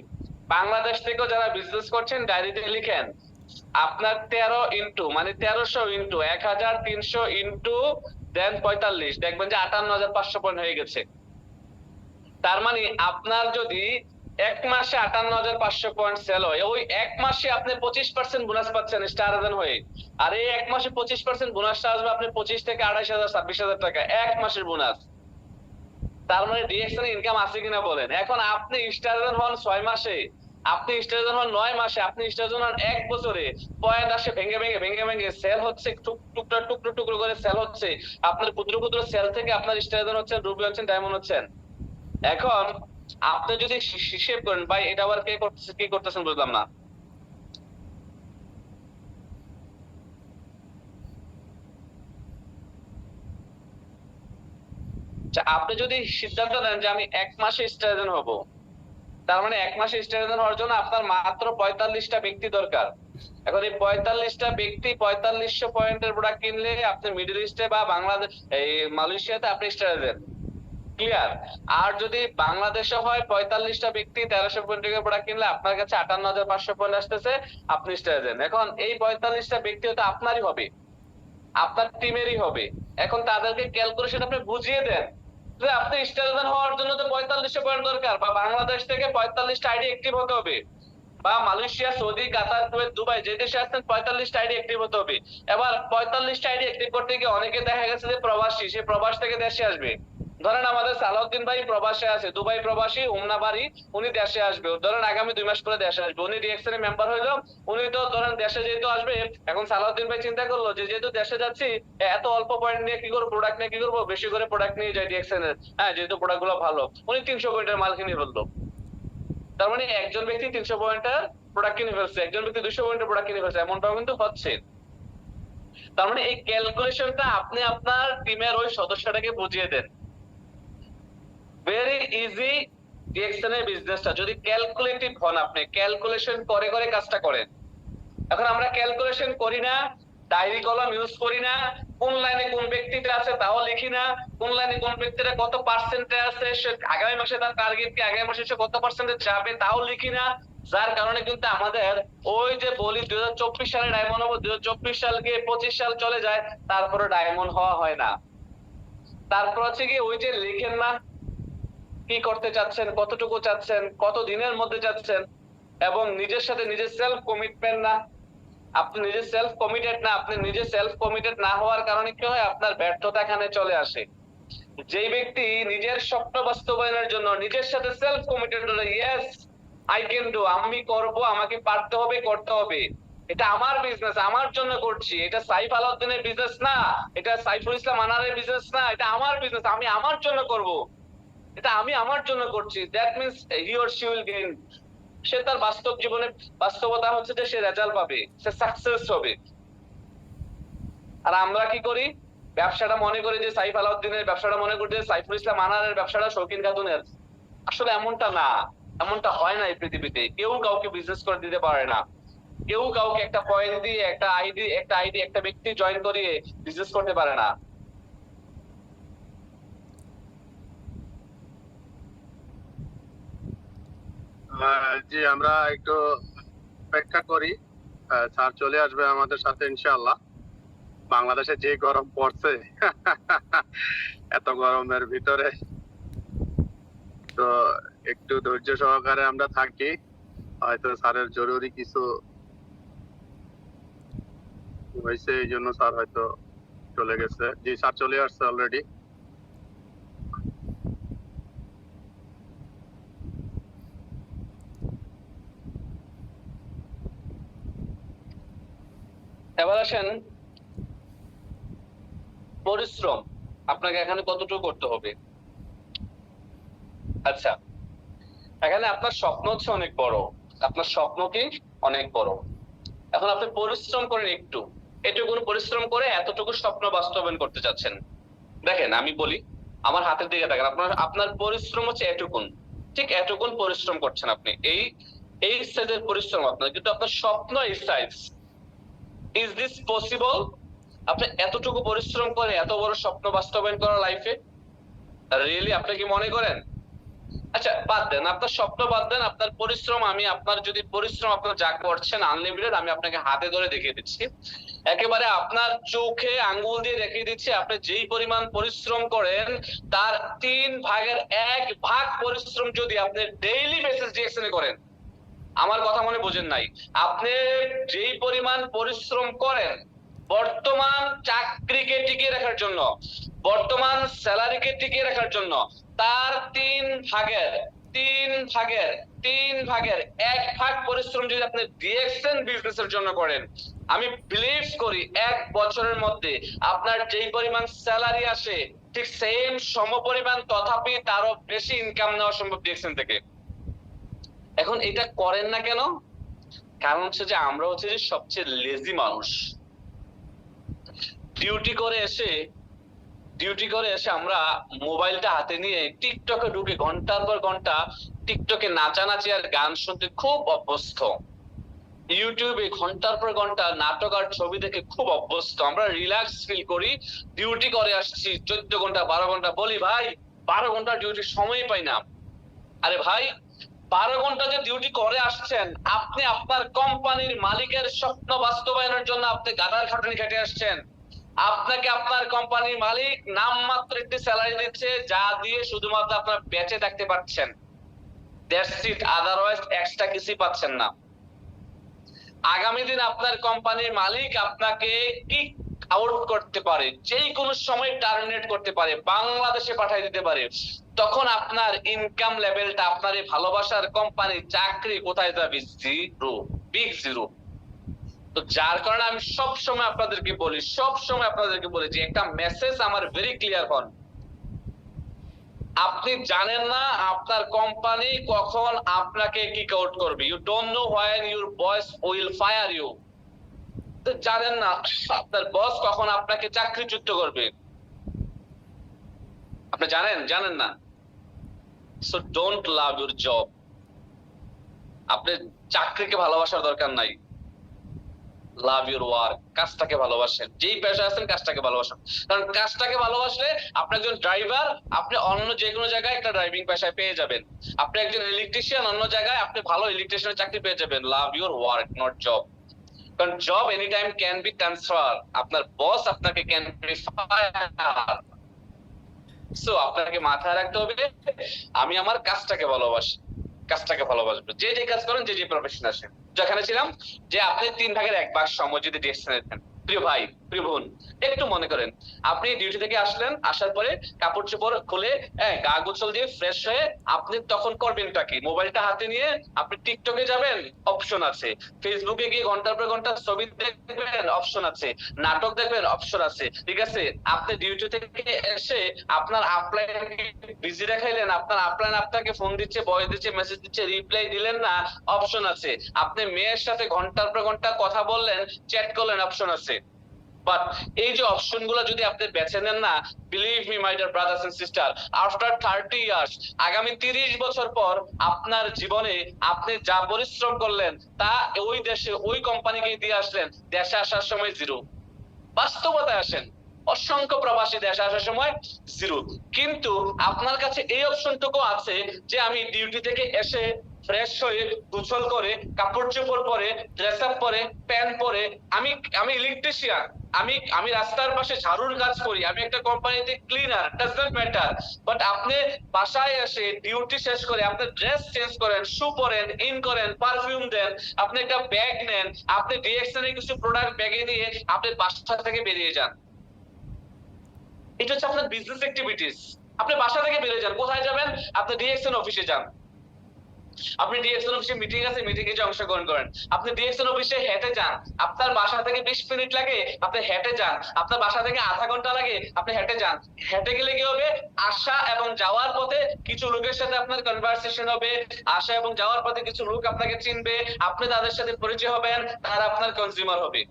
বাংলাদেশ থেকেও যারা বিজনেস করছেন ডায়েরিতে লিখেন আপনার 13 ইন্টু, মানে 1300 ইন্টু 1300 ইন্টু দেন 45, দেখবেন যে 58,500 পয়েন্ট হয়ে গেছে। তার মানে আপনার যদি 1 মাসে 58,500 পয়েন্ট সেল হয়, ওই 1 মাসে আপনি 25% বোনাস পাচ্ছেন স্টার এজেন্ট হয়ে। আর এই 1 মাসে 25% বোনাসটা আসবে আপনি 25 থেকে 28,000 26,000 টাকা, 1 মাসের বোনাস। তার মানে ডিএক্সএন ইনকাম আছে কিনা বলেন? এখন আপনি স্টার এজেন্ট হন 6 মাসে, আপনি স্টার এজেন্ট হন 9 মাসে, আপনি স্টার এজেন্ট হন 1 বছরে, পয়েন্ট আসে ভেঙে সেল হচ্ছে, টুকরো করে সেল হচ্ছে। আপনার ক্ষুদ্র সেল থেকে আপনার স্টার এজেন্ট হচ্ছেন, রুবি হচ্ছেন, ডায়মন্ড হচ্ছেন। এখন আপনি যদি হিসেব করেন ভাই, এটা আবার কে করতেছে, কি করতেছেন বুঝলাম না। আপনি যদি সিদ্ধান্ত নেন যে আমি 1 মাসে স্টার এজেন্ট হবো, তার মানে 1 মাসে স্টার এজেন্ট হওয়ার জন্য আপনার মাত্র 45টা ব্যক্তি দরকার। এখন এই 45টা ব্যক্তি 4500 পয়েন্টের প্রোডাক্ট কিনলে আপনি মিডল ইস্টে বা বাংলাদেশ, এই মালয়েশিয়াতে আপনি স্টার এজেন্ট। ক্লিয়ার? আর যদি বাংলাদেশে হয় 45টা ব্যক্তি 1300 পয়েন্টের প্রোডাক্ট কিনলে আপনার কাছে 58,500 পয়েন্ট আসতেছে, আপনি স্টার এজেন্ট। এখন এই 45টা ব্যক্তি তো আপনারই হবে, আপনার টিমেরই হবে। এখন তাদেরকে ক্যালকুলেশন আপনি বুঝিয়ে দেন যে আপনি স্টার এজেন্ট হওয়ার জন্য তো 4500 পয়েন্ট দরকার, বা বাংলাদেশ থেকে 45টা আইডি অ্যাক্টিভ হতে হবে, বা মালয়েশিয়া, সৌদি, কাতার, কুয়েত, দুবাই যে দেশে আসছেন 45টা আইডি অ্যাক্টিভ হতে হবে। এবার 45টা আইডি অ্যাক্টিভ করতে গিয়ে অনেকে দেখা গেছে যে প্রবাসী, সে প্রবাস থেকে দেশে আসবে। ধরেন আমাদের সালাউদ্দিন ভাই প্রবাসে আছে, দুবাই প্রবাসী, উমনা বাড়ি, উনি দেশে আসবে। ধরেন আগামী 2 মাস পরে দেশে আসবে, উনি ডিএক্সএন এর মেম্বার হইলো। উনি তো ধরেন দেশে যেহেতু আসবে, এখন সালাউদ্দিন ভাই চিন্তা করলো যে যেহেতু দেশে যাচ্ছি, এত অল্প পয়েন্ট নিয়ে কি করবো, প্রোডাক্ট নিয়ে কি করবো, বেশি করে প্রোডাক্ট নিয়ে যাই ডিএক্সএন এর। হ্যাঁ, যেহেতু প্রোডাক্ট গুলো ভালো, উনি 300 পয়েন্টের মাল কিনে ফেললো। তার মানে একজন ব্যক্তি 300 পয়েন্টের প্রোডাক্ট কিনে ফেলছে, একজন ব্যক্তি 200 পয়েন্টের প্রোডাক্ট কিনে ফেলছে, এমনটাও কিন্তু হচ্ছে। তার মানে এই ক্যালকুলেশনটা আপনি আপনার টিমের ওই সদস্যটাকে বুঝিয়ে দেন। ভেরি ইজি ডিএক্সএন এর বিজনেসটা যদি ক্যালকুলেটিভ হন, আপনি ক্যালকুলেশন করে করে কাজটা করেন। এখন আমরা ক্যালকুলেশন করি না, ডায়েরি কলম ইউজ করি না, কোন লাইনে কোন ব্যক্তিটা আছে তাও লিখি না, কোন লাইনে কোন ব্যক্তিটা কত পার্সেন্টে আছে, সে আগামী মাসে তার টার্গেট কি, আগামী মাসে সে কত পার্সেন্টে যাবে তাও লিখি না। যার কারণে কিন্তু আমাদের ওই যে বলি 2024 সালে ডায়মন্ড হবো, 2024 সাল গিয়ে 25 সাল চলে যায়, তারপরে ডায়মন্ড হওয়া হয় না। তারপর হচ্ছে কি ওই যে লিখেন না কি করতে চাচ্ছেন, কতটুকু চাচ্ছেন, কত দিনের মধ্যে চাচ্ছেন, এবং নিজের সাথে নিজের সেলফ কমিটমেন্ট না, আপনি নিজে সেলফ কমিটেড না, আপনি নিজে সেলফ কমিটেড না হওয়ার কারণে কি হয়, আপনার ব্যর্থতা এখানে চলে আসে। যেই ব্যক্তি নিজের স্বপ্ন বাস্তবায়নের জন্য নিজের সাথে সেলফ কমিটেড হলো, ইয়েস আই ক্যান ডু, আমি করব, আমাকে পারতে হবে, করতে হবে, এটা আমার বিজনেস, আমার জন্য করছি, এটা সাইফ আলাউদ্দিনের বিজনেস না, এটা সাইফুল ইসলাম আনারের বিজনেস না, এটা আমার বিজনেস, আমি আমার জন্য করব, এটা আমি আমার জন্য করছি, that means he or she will gain. সে তার বাস্তব জীবনে বাস্তবতা হচ্ছে যে সে রেজাল্ট পাবে, সে সাকসেস হবে। আর আমরা কি করি, ব্যবসাটা মনে করি যে সাইফ আলাউদ্দিনের ব্যবসাটা মনে করি যে সাইফুল ইসলাম আনারের ব্যবসাটা শৌখিন খাতুনের। আসলে এমনটা না, এমনটা হয় না এই পৃথিবীতে। কেউ কাউকে বিজনেস করে দিতে পারে না, কেউ কাউকে একটা কয়েন দিয়ে একটা আইডি একটা ব্যক্তি জয়েন করিয়ে বিজনেস করতে পারে না। জি, আমরা একটু অপেক্ষা করি, স্যার চলে আসবে আমাদের সাথে ইনশাআল্লাহ। বাংলাদেশে যে গরম পড়ছে এত গরমের ভিতরে তো একটু ধৈর্য সহকারে আমরা থাকি, হয়তো স্যারের জরুরি কিছু হয়েছে এই জন্য স্যার হয়তো চলে গেছে। জি স্যার চলে আসছে অলরেডি। এবার আসেন পরিশ্রম আপনাকে এখানে কতটুকু করতে হবে। আচ্ছা, এখানে আপনার স্বপ্ন হচ্ছে অনেক বড়, আপনার স্বপ্ন কি অনেক বড়। এখন আপনি পরিশ্রম করেন একটু, এটুকু পরিশ্রম করে এতটুকু স্বপ্ন বাস্তবায়ন করতে চাচ্ছেন। দেখেন আমি বলি, আমার হাতের দিকে দেখেন, আপনার পরিশ্রম হচ্ছে এটুকুন, ঠিক এটুকুন পরিশ্রম করছেন আপনি, এই সাইজের পরিশ্রম আপনার, কিন্তু আপনার স্বপ্ন এই সাইজ। Is this possible? আপনি এতটুকু পরিশ্রম করে এত বড় স্বপ্ন বাস্তবায়ন করার লাইফে রিয়েলি আপনি কি মনে করেন? আচ্ছা বাদ দেন, আপনার স্বপ্ন বাদ দেন, আপনার পরিশ্রম, আমি আপনার যদি পরিশ্রম আপনার যা করছেন আনলিমিটেড, আমি আপনাকে হাতে ধরে দেখিয়ে দিচ্ছি, একেবারে আপনার চোখে আঙ্গুল দিয়ে দেখিয়ে দিচ্ছি, আপনি যেই পরিমাণ পরিশ্রম করেন তার 1/3 পরিশ্রম যদি আপনি ডেইলি বেসিস ডিএক্সএনে করেন, আমার কথা মনে বোঝেন নাই, আপনি যেই পরিমাণ পরিশ্রম করেন বর্তমান চাকরিকে টিকিয়ে রাখার জন্য, বর্তমান স্যালারিকে টিকিয়ে রাখার জন্য, তার 3/3 1/3 পরিশ্রম যদি আপনি ডিএক্সএন বিজনেসের জন্য করেন, আমি বিলিভ করি 1 বছরের মধ্যে আপনার যেই পরিমাণ স্যালারি আসে ঠিক সেম সমপরিমাণ তথাপি তারও বেশি ইনকাম নেওয়া সম্ভব ডিএক্সএন থেকে। এখন এটা করেন না কেন? কারণ হচ্ছে যে আমরা হচ্ছে যে সবচেয়ে লেজি মানুষ। ডিউটি করে এসে আমরা মোবাইলটা হাতে নিয়ে টিকটকে ঢুকে ঘন্টার পর ঘন্টা টিকটকে নাচানাচি আর গান শুনতে খুব অভ্যস্ত, ইউটিউবে ঘন্টার পর ঘন্টা নাটক আর ছবি দেখে খুব অভ্যস্ত। আমরা রিল্যাক্স ফিল করি, ডিউটি করে আসছি 14 ঘন্টা 12 ঘন্টা, বলি ভাই 12 ঘন্টা ডিউটির সময় পাই না। আরে ভাই 12 ঘন্টা যে ডিউটি করে আসছেন, আপনি আপনার কোম্পানির মালিকের স্বপ্ন বাস্তবায়নের জন্য আপনি গাদার খাটুনি খেটে আসছেন, আপনাকে আপনার কোম্পানির মালিক নামমাত্র একটি স্যালারি দিচ্ছে যা দিয়ে শুধুমাত্র আপনার বেঁচে থাকতে পারছেন, দ্যাটস ইট, আদারওয়াইজ এক্সট্রা কিছুই পাচ্ছেন না। আগামী দিন আপনার কোম্পানির মালিক আপনাকে কিক আউট করতে পারে, যেই কোনো সময় টার্মিনেট করতে পারে, বাংলাদেশে পাঠিয়ে দিতে পারে, তখন আপনার ইনকাম লেভেলটা, আপনার এই ভালোবাসার কোম্পানি চাকরি কোথায় যাবে? Zero, big zero. তো যার কারণে আমি সব সময় আপনাদেরকে বলি যে একটা মেসেজ আমার ভেরি ক্লিয়ার হন, আপনি জানেন না আপনার কোম্পানি কখন আপনাকে কিক আউট করবে, you don't know when your boss will fire you. তো জানেন না আপনার বস কখন আপনাকে চাকরিচ্যুত করবে, আপনি জানেন না। So don't love your job. আপনি চাকরিকে ভালোবাসার দরকার নাই, লাভ ইউর ওয়ার্ক, কাজটাকে ভালোবাসেন। যেই পেশা আছেন কাজটাকে ভালোবাসেন, কারণ কাজটাকে ভালোবাসলে আপনি একজন ড্রাইভার, আপনি অন্য যে কোনো জায়গায় একটা ড্রাইভিং পেশায় পেয়ে যাবেন। আপনি একজন ইলেকট্রিশিয়ান, অন্য জায়গায় আপনি ভালো ইলেকট্রিশিয়ানের চাকরি পেয়ে যাবেন। Love your work, not job. কারণ job any time can be transfer, আপনার বস আপনাকে ক্যান বি ফায়ার। সো আপনাকে মাথায় রাখতে হবে আমি আমার কাজটাকে ভালোবাসি, কাজটাকে ভালোবাসবো। যে যে কাজ করেন, যে যে প্রফেশন আসেন। যেখানে ছিলাম যে আপনি 3/1 সময় যদি ডিরেকশন দেন, প্রিয় ভাই প্রিয় বোন, একটু মনে করেন আপনি ডিউটি থেকে আসলেন, আসার পরে কাপড় চোপড় খুলে গা গোসল দিয়ে ফ্রেশ হয়ে আপনি তখন করবেনটা কি? মোবাইলটা হাতে নিয়ে আপনি টিকটকে যাবেন, অপশন আছে। ফেসবুকে গিয়ে ঘন্টার পর ঘন্টা ছবি দেখবেন, অপশন আছে। নাটক দেখবেন, অপশন আছে। ঠিক আছে, আপনি ডিউটি থেকে এসে আপনার আপলাইন বিজি দেখাইলেন, আপনার আপলাইন আপনাকে ফোন দিচ্ছে, ভয়েস দিচ্ছে, মেসেজ দিচ্ছে, রিপ্লাই দিলেন না, অপশন আছে। আপনি মেয়ের সাথে ঘন্টার পর ঘন্টা কথা বললেন, চ্যাট করলেন, অপশন আছে। বাট এই যে অপশন গুলো যদি আপনি বেছে নেন না, believe me my dear brothers and sister, after 30 years, আগামী 30 বছর পর আপনার জীবনে আপনি যা পরিশ্রম করলেন তা ওই দেশে ওই কোম্পানিকে দিয়ে আসলেন, দেশে আসার সময় জিরো। বাস্তবতায় আসেন, অসংখ্য প্রবাসী দেশে আসার সময় জিরো। কিন্তু আপনার কাছে এই অপশনটুকু আছে যে আমি ডিউটি থেকে এসে ফ্রেশ হয়ে গোসল করে কাপড় চোপড় পরে ড্রেস আপ পরে প্যান্ট পরে আমি ইলেকট্রিশিয়ান, আমি রাস্তার পাশে ঝাড়ুর কাজ করি, আমি একটা কোম্পানিতে cleaner, does not matter. But আপনি বাসায় এসে ডিউটি শেষ করে আপনি ড্রেস চেঞ্জ করেন, শু পরেন, ইন করেন, পারফিউম দেন, আপনি একটা ব্যাগ নেন, আপনি ডিএক্সএন এর কিছু প্রোডাক্ট ব্যাগে নিয়ে আপনি বাসা থেকে বেরিয়ে যান। এটা হচ্ছে আপনার বিজনেস অ্যাক্টিভিটিস। আপনি বাসা থেকে বেরিয়ে যান, কোথায় যাবেন? আপনি ডিএক্সএন অফিসে যান। আপনি ডিএক্সএন অফিসে মিটিং আছে, মিটিং এ অংশগ্রহণ করেন। আপনি ডিএক্সএন অফিসে হেঁটে যান, আপনার বাসা থেকে 20 মিনিট লাগে, আপনি হেঁটে যান। আপনার বাসা থেকে আধা ঘন্টা লাগে, আপনি হেঁটে যান। হেঁটে গেলে কি হবে? আসা এবং যাওয়ার পথে কিছু লোকের সাথে আপনার কনভারসেশন হবে, আসা এবং যাওয়ার পথে কিছু লোক আপনাকে চিনবে, আপনি তাদের সাথে পরিচয় হবেন, তারা আপনার কনজিউমার হবে।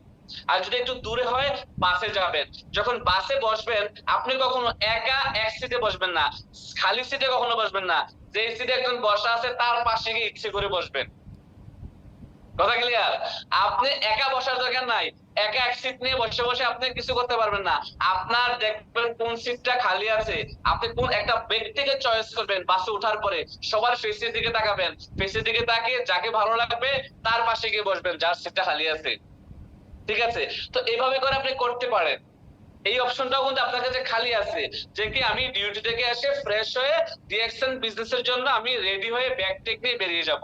আর যদি একটু দূরে হয়, বাসে যাবেন। যখন বাসে বসবেন, আপনি কখনো একা এক সিটে বসবেন না, খালি সিটে কখনো বসবেন না। যে সিটে একজন বসা আছে তার পাশে গিয়ে ইচ্ছে করে বসবেন। কথা ক্লিয়ার? আপনি একা বসার দরকার নাই। একা এক সিট নিয়ে বসে বসে আপনি কিছু করতে পারবেন না। আপনার দেখবেন কোন সিটটা খালি আছে, আপনি কোন একটা ব্যক্তিকে চয়েস করবেন। বাসে ওঠার পরে সবার ফেসের দিকে তাকাবেন, ফেসের দিকে তাকিয়ে যাকে ভালো লাগবে তার পাশে গিয়ে বসবেন, যার সিটটা খালি আছে। ঠিক আছে, তো এইভাবে করে আপনি করতে পারেন। এই অপশনটাও কিন্তু আপনার কাছে খালি আছে, যে কি আমি ডিউটি থেকে এসে ফ্রেশ হয়ে ডিএক্সএন বিজনেসের জন্য আমি রেডি হয়ে ব্যাগ টেক নিয়ে বেরিয়ে যাব।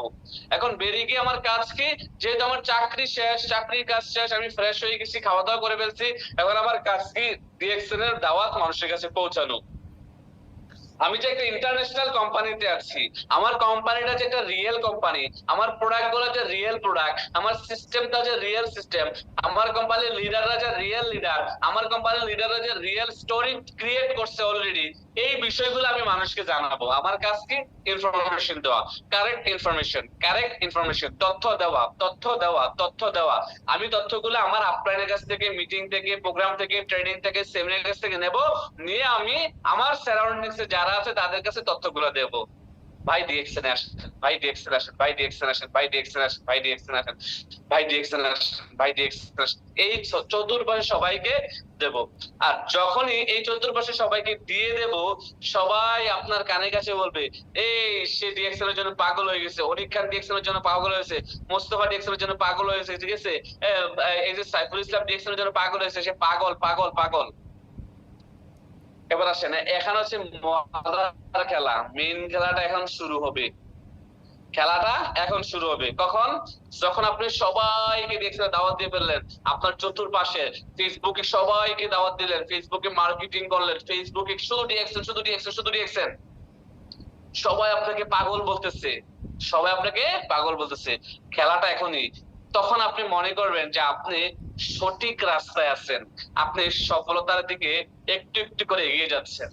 এখন বেরিয়ে গিয়ে আমার কাজ কি? যেহেতু আমার চাকরি শেষ, চাকরির কাজ শেষ, আমি ফ্রেশ হয়ে গেছি, খাওয়া দাওয়া করে ফেলছি, এখন আমার কাজ কি? ডিএক্সএন এর দাওয়াত মানুষের কাছে পৌঁছানো। আমি যে একটা ইন্টারন্যাশনাল কোম্পানিতে আছি, আমার কোম্পানিটা যে একটা রিয়েল কোম্পানি, আমার প্রোডাক্ট গুলো যে রিয়েল প্রোডাক্ট, আমার সিস্টেমটা যে রিয়েল সিস্টেম, আমার কোম্পানির লিডাররা যে রিয়েল লিডার, আমার কোম্পানির লিডাররা যে রিয়েল স্টোরি ক্রিয়েট করছে অলরেডি, এই বিষয়গুলো আমি মানুষকে জানাবো। আমার কাজ কি? ইনফরমেশন দেওয়া, কারেক্ট ইনফরমেশন, তথ্য দেওয়া, তথ্য দেওয়া, তথ্য দেওয়া। আমি তথ্যগুলো আমার আপলাইনের কাছ থেকে, মিটিং থেকে, প্রোগ্রাম থেকে, ট্রেনিং থেকে, সেমিনার কাছ থেকে নেব, নিয়ে আমি আমার সারাউন্ডিংস এ যারা আছে তাদের কাছে তথ্যগুলো দেব। ভাই ডিএক্সএন আসেন, ভাই ডিএক্সএন আসেন, ভাই ডিএক্সএন আসেন, ভাই ডিএক্সএন আসেন, ভাই ডিএক্সএন আসেন, ভাই ডিএক্সএন আসেন, ভাই ডিএক্সএন আসেন। এই চতুর্পাশে সবাইকে দেব। আর যখনই এই চতুর্পাশে সবাইকে দিয়ে দেব, সবাই আপনার কানে কাছে বলবে, এই সে ডিএক্সএন এর জন্য পাগল হয়ে গেছে, অনিক খান ডিএক্সএন এর জন্য পাগল হয়েছে, মোস্তফা ডিএক্সএন এর জন্য পাগল হয়েছে। ঠিক আছে, এই যে সাইফুল ইসলাম ডিএক্সএন এর জন্য পাগল হয়েছে, সে পাগল পাগল পাগল। এবার আসেন, এখন হচ্ছে মজার খেলা, মেইন খেলাটা এখন শুরু হবে। খেলাটা এখন শুরু হবে কখন? যখন আপনি সবাইকে ডিএক্সএন দাওয়াত দিয়ে ফেললেন, আপনার চতুর্পাশে ফেসবুকে সবাইকে দাওয়াত দিলেন, ফেসবুকে মার্কেটিং করলেন, ফেসবুকে শুধু ডিএক্সএন, শুধু ডিএক্সএন, শুধু ডিএক্সএন। সবাই আপনাকে পাগল বলতেছে, সবাই আপনাকে পাগল বলতেছে। খেলাটা এখনই। তখন আপনি মনে করবেন যে আপনি সঠিক রাস্তায় আছেন, আপনি সফলতার দিকে একটু একটু করে এগিয়ে যাচ্ছেন।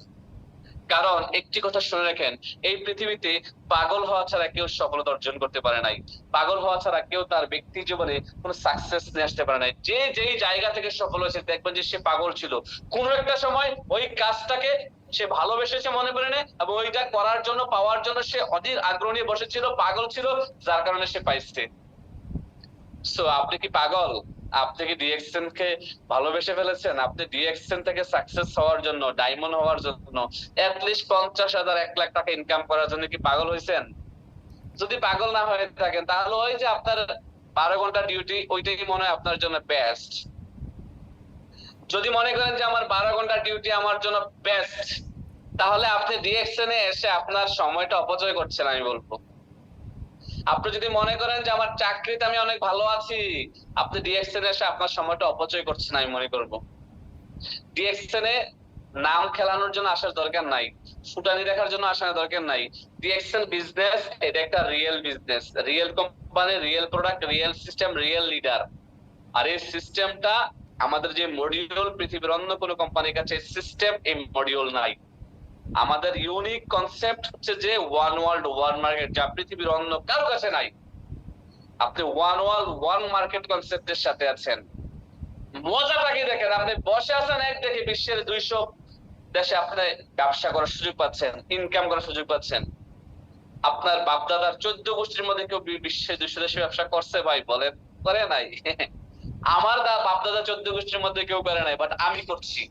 কারণ একটি কথা শুনে রাখেন, এই পৃথিবীতে পাগল হওয়া ছাড়া কেউ সফলতা অর্জন করতে পারে নাই। পাগল হওয়া ছাড়া কেউ তার ব্যক্তি জীবনে কোনো সাকসেস নিয়ে আসতে পারে নাই। যে যেই জায়গা থেকে সফল হয়েছে, দেখবেন যে সে পাগল ছিল। কোন একটা সময় ওই কাজটাকে সে ভালোবেসেছে মনে করে নেয়, এবং ওইটা করার জন্য, পাওয়ার জন্য সে অধীর আগ্রহ নিয়ে বসেছিল, পাগল ছিল, যার কারণে সে পাইছে। সো আপনি কি পাগল? আপনি কি ডিএক্সএন কে ভালোবেসে ফেলেছেন? আপনি ডিএক্সএন থেকে সাকসেস হওয়ার জন্য, ডায়মন্ড হওয়ার জন্য এটলিস্ট 50,000 1 লাখ টাকা ইনকাম করার জন্য কি পাগল হয়েছেন? যদি পাগল না হয়ে থাকেন তাহলে ওই যে আপনার 12 ঘন্টা ডিউটি ওইটাই মনে হয় আপনার জন্য বেস্ট। যদি মনে করেন যে আমার 12 ঘন্টা ডিউটি আমার জন্য বেস্ট, তাহলে আপনি ডিএক্সএন এ এসে আপনার সময়টা অপচয় করছেন আমি বলবো। আপনি যদি মনে করেন যে আমার চাকরিতে আমি অনেক ভালো আছি, আপনি ডিএক্সএন এসে আপনার সময়টা অপচয় করছেন আমি মনে করব। ডিএক্সএন এ নাম খেলানোর জন্য আসার দরকার নাই, ফুটানি দেখার জন্য আসার দরকার নাই। ডিএক্সএন বিজনেস এটা একটা real business, real company, real product, real system, real leader. আর এই সিস্টেমটা আমাদের যে মডিউল, পৃথিবীর অন্য কোনো কোম্পানির কাছে সিস্টেম এই মডিউল নাই। আমাদের ইউনিক কনসেপ্ট হচ্ছে যে ওয়ান ওয়ার্ল্ড ওয়ান মার্কেট, যা পৃথিবীর অন্য কারো কাছে নাই। আপনি ওয়ান ওয়ার্ল্ড ওয়ান মার্কেট কনসেপ্টের সাথে আছেন। মজাটা কি দেখেন, আপনি বসে আছেন একদিকে বিশ্বের 200 দেশে আপনি ব্যবসা করার সুযোগ পাচ্ছেন, ইনকাম করার সুযোগ পাচ্ছেন। আপনার বাপদাদার 14 গোষ্ঠীর মধ্যে কেউ বিশ্বের 200 দেশে ব্যবসা করছে ভাই বলেন? করে নাই। আমার বাপদাদা 14 গোষ্ঠীর মধ্যে কেউ করে নাই, বাট আমি করছি।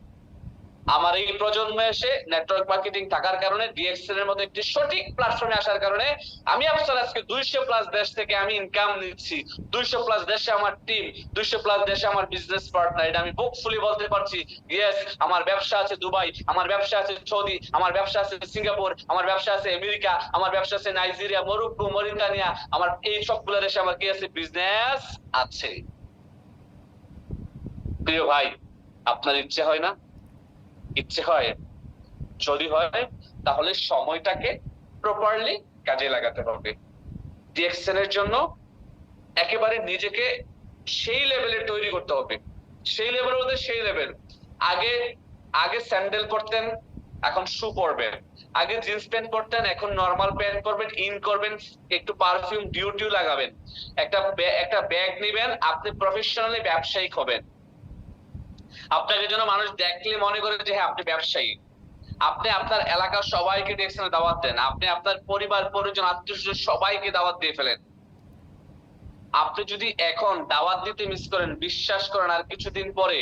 আমার এই প্রজন্মে এসে নেটওয়ার্ক মার্কেটিং থাকার কারণে, ডিএক্সএন এর মতো একটি সঠিক প্ল্যাটফর্মে আসার কারণে আমি আপনার আজকে 200+ দেশ থেকে আমি ইনকাম নিচ্ছি। 200+ দেশে আমার টিম, 200+ দেশে আমার বিজনেস পার্টনার। এটা আমি বুকফুলি বলতে পারছি। ইয়েস, আমার ব্যবসা আছে দুবাই, আমার ব্যবসা আছে সৌদি, আমার ব্যবসা আছে সিঙ্গাপুর, আমার ব্যবসা আছে আমেরিকা, আমার ব্যবসা আছে নাইজেরিয়া, মরক্কো, মরিতানিয়া। আমার এই সবগুলো দেশে আমার কি আছে? বিজনেস আছে। প্রিয় ভাই, আপনার ইচ্ছে হয় না? ইচ্ছে হয়? যদি হয় তাহলে সময়টাকে প্রপারলি কাজে লাগাতে হবে। ডিএক্সএন এর জন্য একেবারে নিজেকে সেই লেভেলে তৈরি করতে হবে, সেই লেভেল হতে সেই লেভেল। আগে স্যান্ডেল পরতেন, এখন শু পরবেন। আগে জিন্স প্যান্ট পরতেন, এখন নরমাল প্যান্ট পরবেন, ইন করবেন, একটু পারফিউম ডিউ লাগাবেন, একটা ব্যাগ নেবেন, আপনি প্রফেশনালি ব্যবসায়িক হবেন। আপনাকে যেন মানুষ দেখলে মনে করে যে হ্যাঁ আপনি ব্যবসায়ী। আপনি আপনার এলাকার সবাইকে ডিএক্সএন দাওয়াত দেন, আপনি আপনার পরিবার পরিজন আত্মীয়স্বজন সবাইকে দাওয়াত দিয়ে ফেলেন। আপনি যদি এখন দাওয়াত দিতে মিস করেন, বিশ্বাস করেন আর কিছুদিন পরে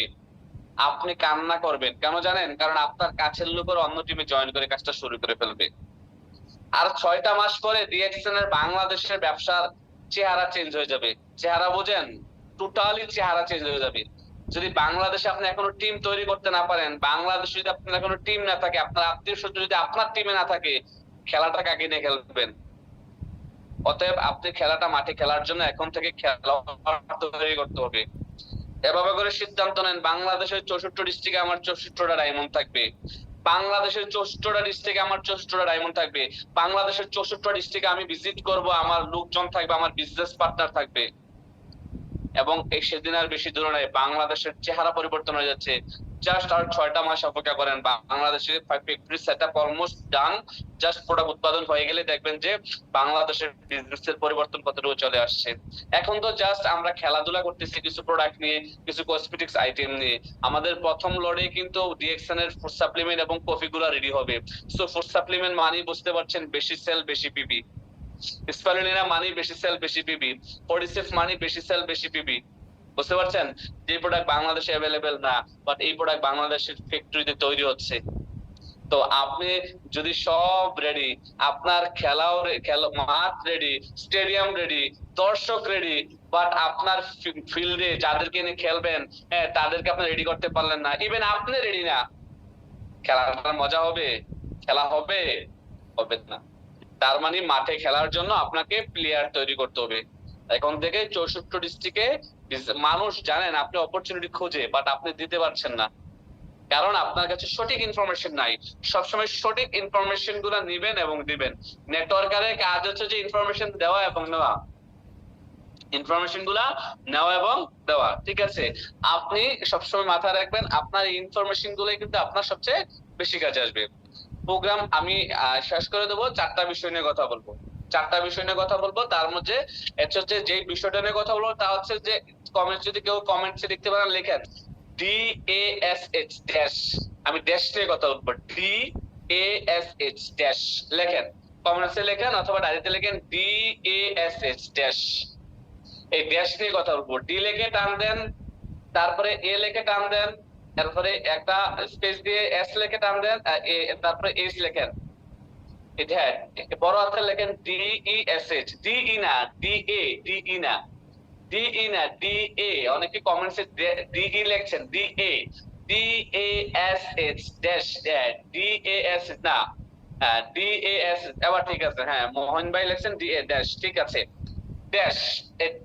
আপনি কান্না করবেন। কেন জানেন? কারণ আপনার কাছের লোকের অন্য টিমে জয়েন করে কাজটা শুরু করে ফেলবে। আর 6টা মাস পরে ডিএক্সএন এর বাংলাদেশের ব্যবসার চেহারা চেঞ্জ হয়ে যাবে। চেহারা বোঝেন? টোটালি চেহারা চেঞ্জ হয়ে যাবে। যদি বাংলাদেশে আপনি এখনো টিম তৈরি করতে না পারেন, বাংলাদেশে যদি আপনার এখনো টিম না থাকে, আপনার আত্মীয়-স্বজন যদি আপনার টিমে না থাকে, খেলাটা কাকে নিয়ে খেলবেন? অতএব আপনি খেলাটা মাঠে খেলার জন্য এখন থেকে খেলোয়াড় তৈরি করতে হবে। এভাবে করে সিদ্ধান্ত নেন, বাংলাদেশের 64 ডিস্ট্রিক্টে আমার 64টা ডায়মন্ড থাকবে, বাংলাদেশের 64টা ডিস্ট্রিক্টে আমার 64টা ডায়মন্ড থাকবে, বাংলাদেশের 64টা ডিস্ট্রিক্টে আমি ভিজিট করব, আমার লোকজন থাকবে, আমার বিজনেস পার্টনার থাকবে। এবং এই সেদিন আর বেশি দূরে নয়, বাংলাদেশের চেহারা পরিবর্তন হয়ে যাচ্ছে। জাস্ট আর 6টা মাস অপেক্ষা করেন, বাংলাদেশের factory setup almost done. Just product উৎপাদন হয়ে গেলে দেখবেন যে বাংলাদেশের বিজনেসের পরিবর্তন কতটুকু চলে আসছে। এখন তো জাস্ট আমরা খেলাধুলা করতেছি কিছু প্রোডাক্ট নিয়ে, কিছু কসমেটিক্স আইটেম নিয়ে। আমাদের প্রথম লড়ে কিন্তু ডিএক্সএন এর ফুড সাপ্লিমেন্ট এবং কফিগুলো রেডি হবে। সো ফুড সাপ্লিমেন্ট মানে বুঝতে পারছেন, বেশি সেল বেশি পিবি। স্পারুলিনা মানে বেশি সেল বেশি পিবি, পরিসেফ মানে বেশি সেল বেশি পিবি। বুঝতে পারছেন? যে প্রোডাক্ট বাংলাদেশে অ্যাভেলেবেল না, বাট এই প্রোডাক্ট বাংলাদেশের ফ্যাক্টরিতে তৈরি হচ্ছে। তো আপনি যদি সব রেডি, আপনার মাঠ রেডি, স্টেডিয়াম রেডি, দর্শক রেডি, বাট আপনার ফিল্ডে যাদেরকে নিয়ে খেলবেন তাদেরকে আপনি রেডি করতে পারলেন না, ইভেন আপনি রেডি না, খেলাটার মজা হবে? খেলা হবে? হবে না। তার মানে মাঠে খেলার জন্য আপনাকে প্লেয়ার তৈরি করতে হবে। এখন থেকে 64 ডিস্ট্রিক্টে মানুষ জানেন আপনি অপরচুনিটি খুঁজে, বাট আপনি দিতে পারছেন না, কারণ আপনার কাছে সঠিক ইনফরমেশন নাই। সবসময় সঠিক ইনফরমেশন গুলা নিবেন এবং দিবেন। নেটওয়ার্কারের কাজ হচ্ছে যে ইনফরমেশন দেওয়া এবং নেওয়া, ইনফরমেশন গুলা নেওয়া এবং দেওয়া। ঠিক আছে? আপনি সবসময় মাথায় রাখবেন আপনার ইনফরমেশন গুলাই কিন্তু আপনার সবচেয়ে বেশি কাজে আসবে। প্রোগ্রাম আমি শেষ করে দেবো, 4টা বিষয় নিয়ে কথা বলবো। 4টা বিষয় নিয়ে কথা বলবো। তার মধ্যে হচ্ছে যে বিষয়টা নিয়ে কথা বলবো তা হচ্ছে যে কমেন্ট, যদি কেউ কমেন্টসে লিখতে পারেন লেখেন DASH ড্যাশ, আমি ড্যাশ নিয়ে কথা বলবো। DASH ড্যাশ লেখেন, কমেন্টসে লেখেন অথবা ডায়েরিতে লেখেন DASH ড্যাশ। এই ড্যাশ নিয়ে কথা বলবো। ডি লেখে টান দেন, তারপরে এ লিখে টান দেন, তারপরে একটা স্পেস দিয়ে এস লিখে টান দেন, তারপরে এস লেখেন। এটা বড় হাতের লেখেন DESH, DE না DA, না DE না DA। অনেকে কমেন্টসে DE লিখছেন, DASH ড্যাশ DAS না, DAS এবার ঠিক আছে। হ্যাঁ, মোহন ভাই লিখছেন DA ড্যাশ, ঠিক আছে। ড্যাশ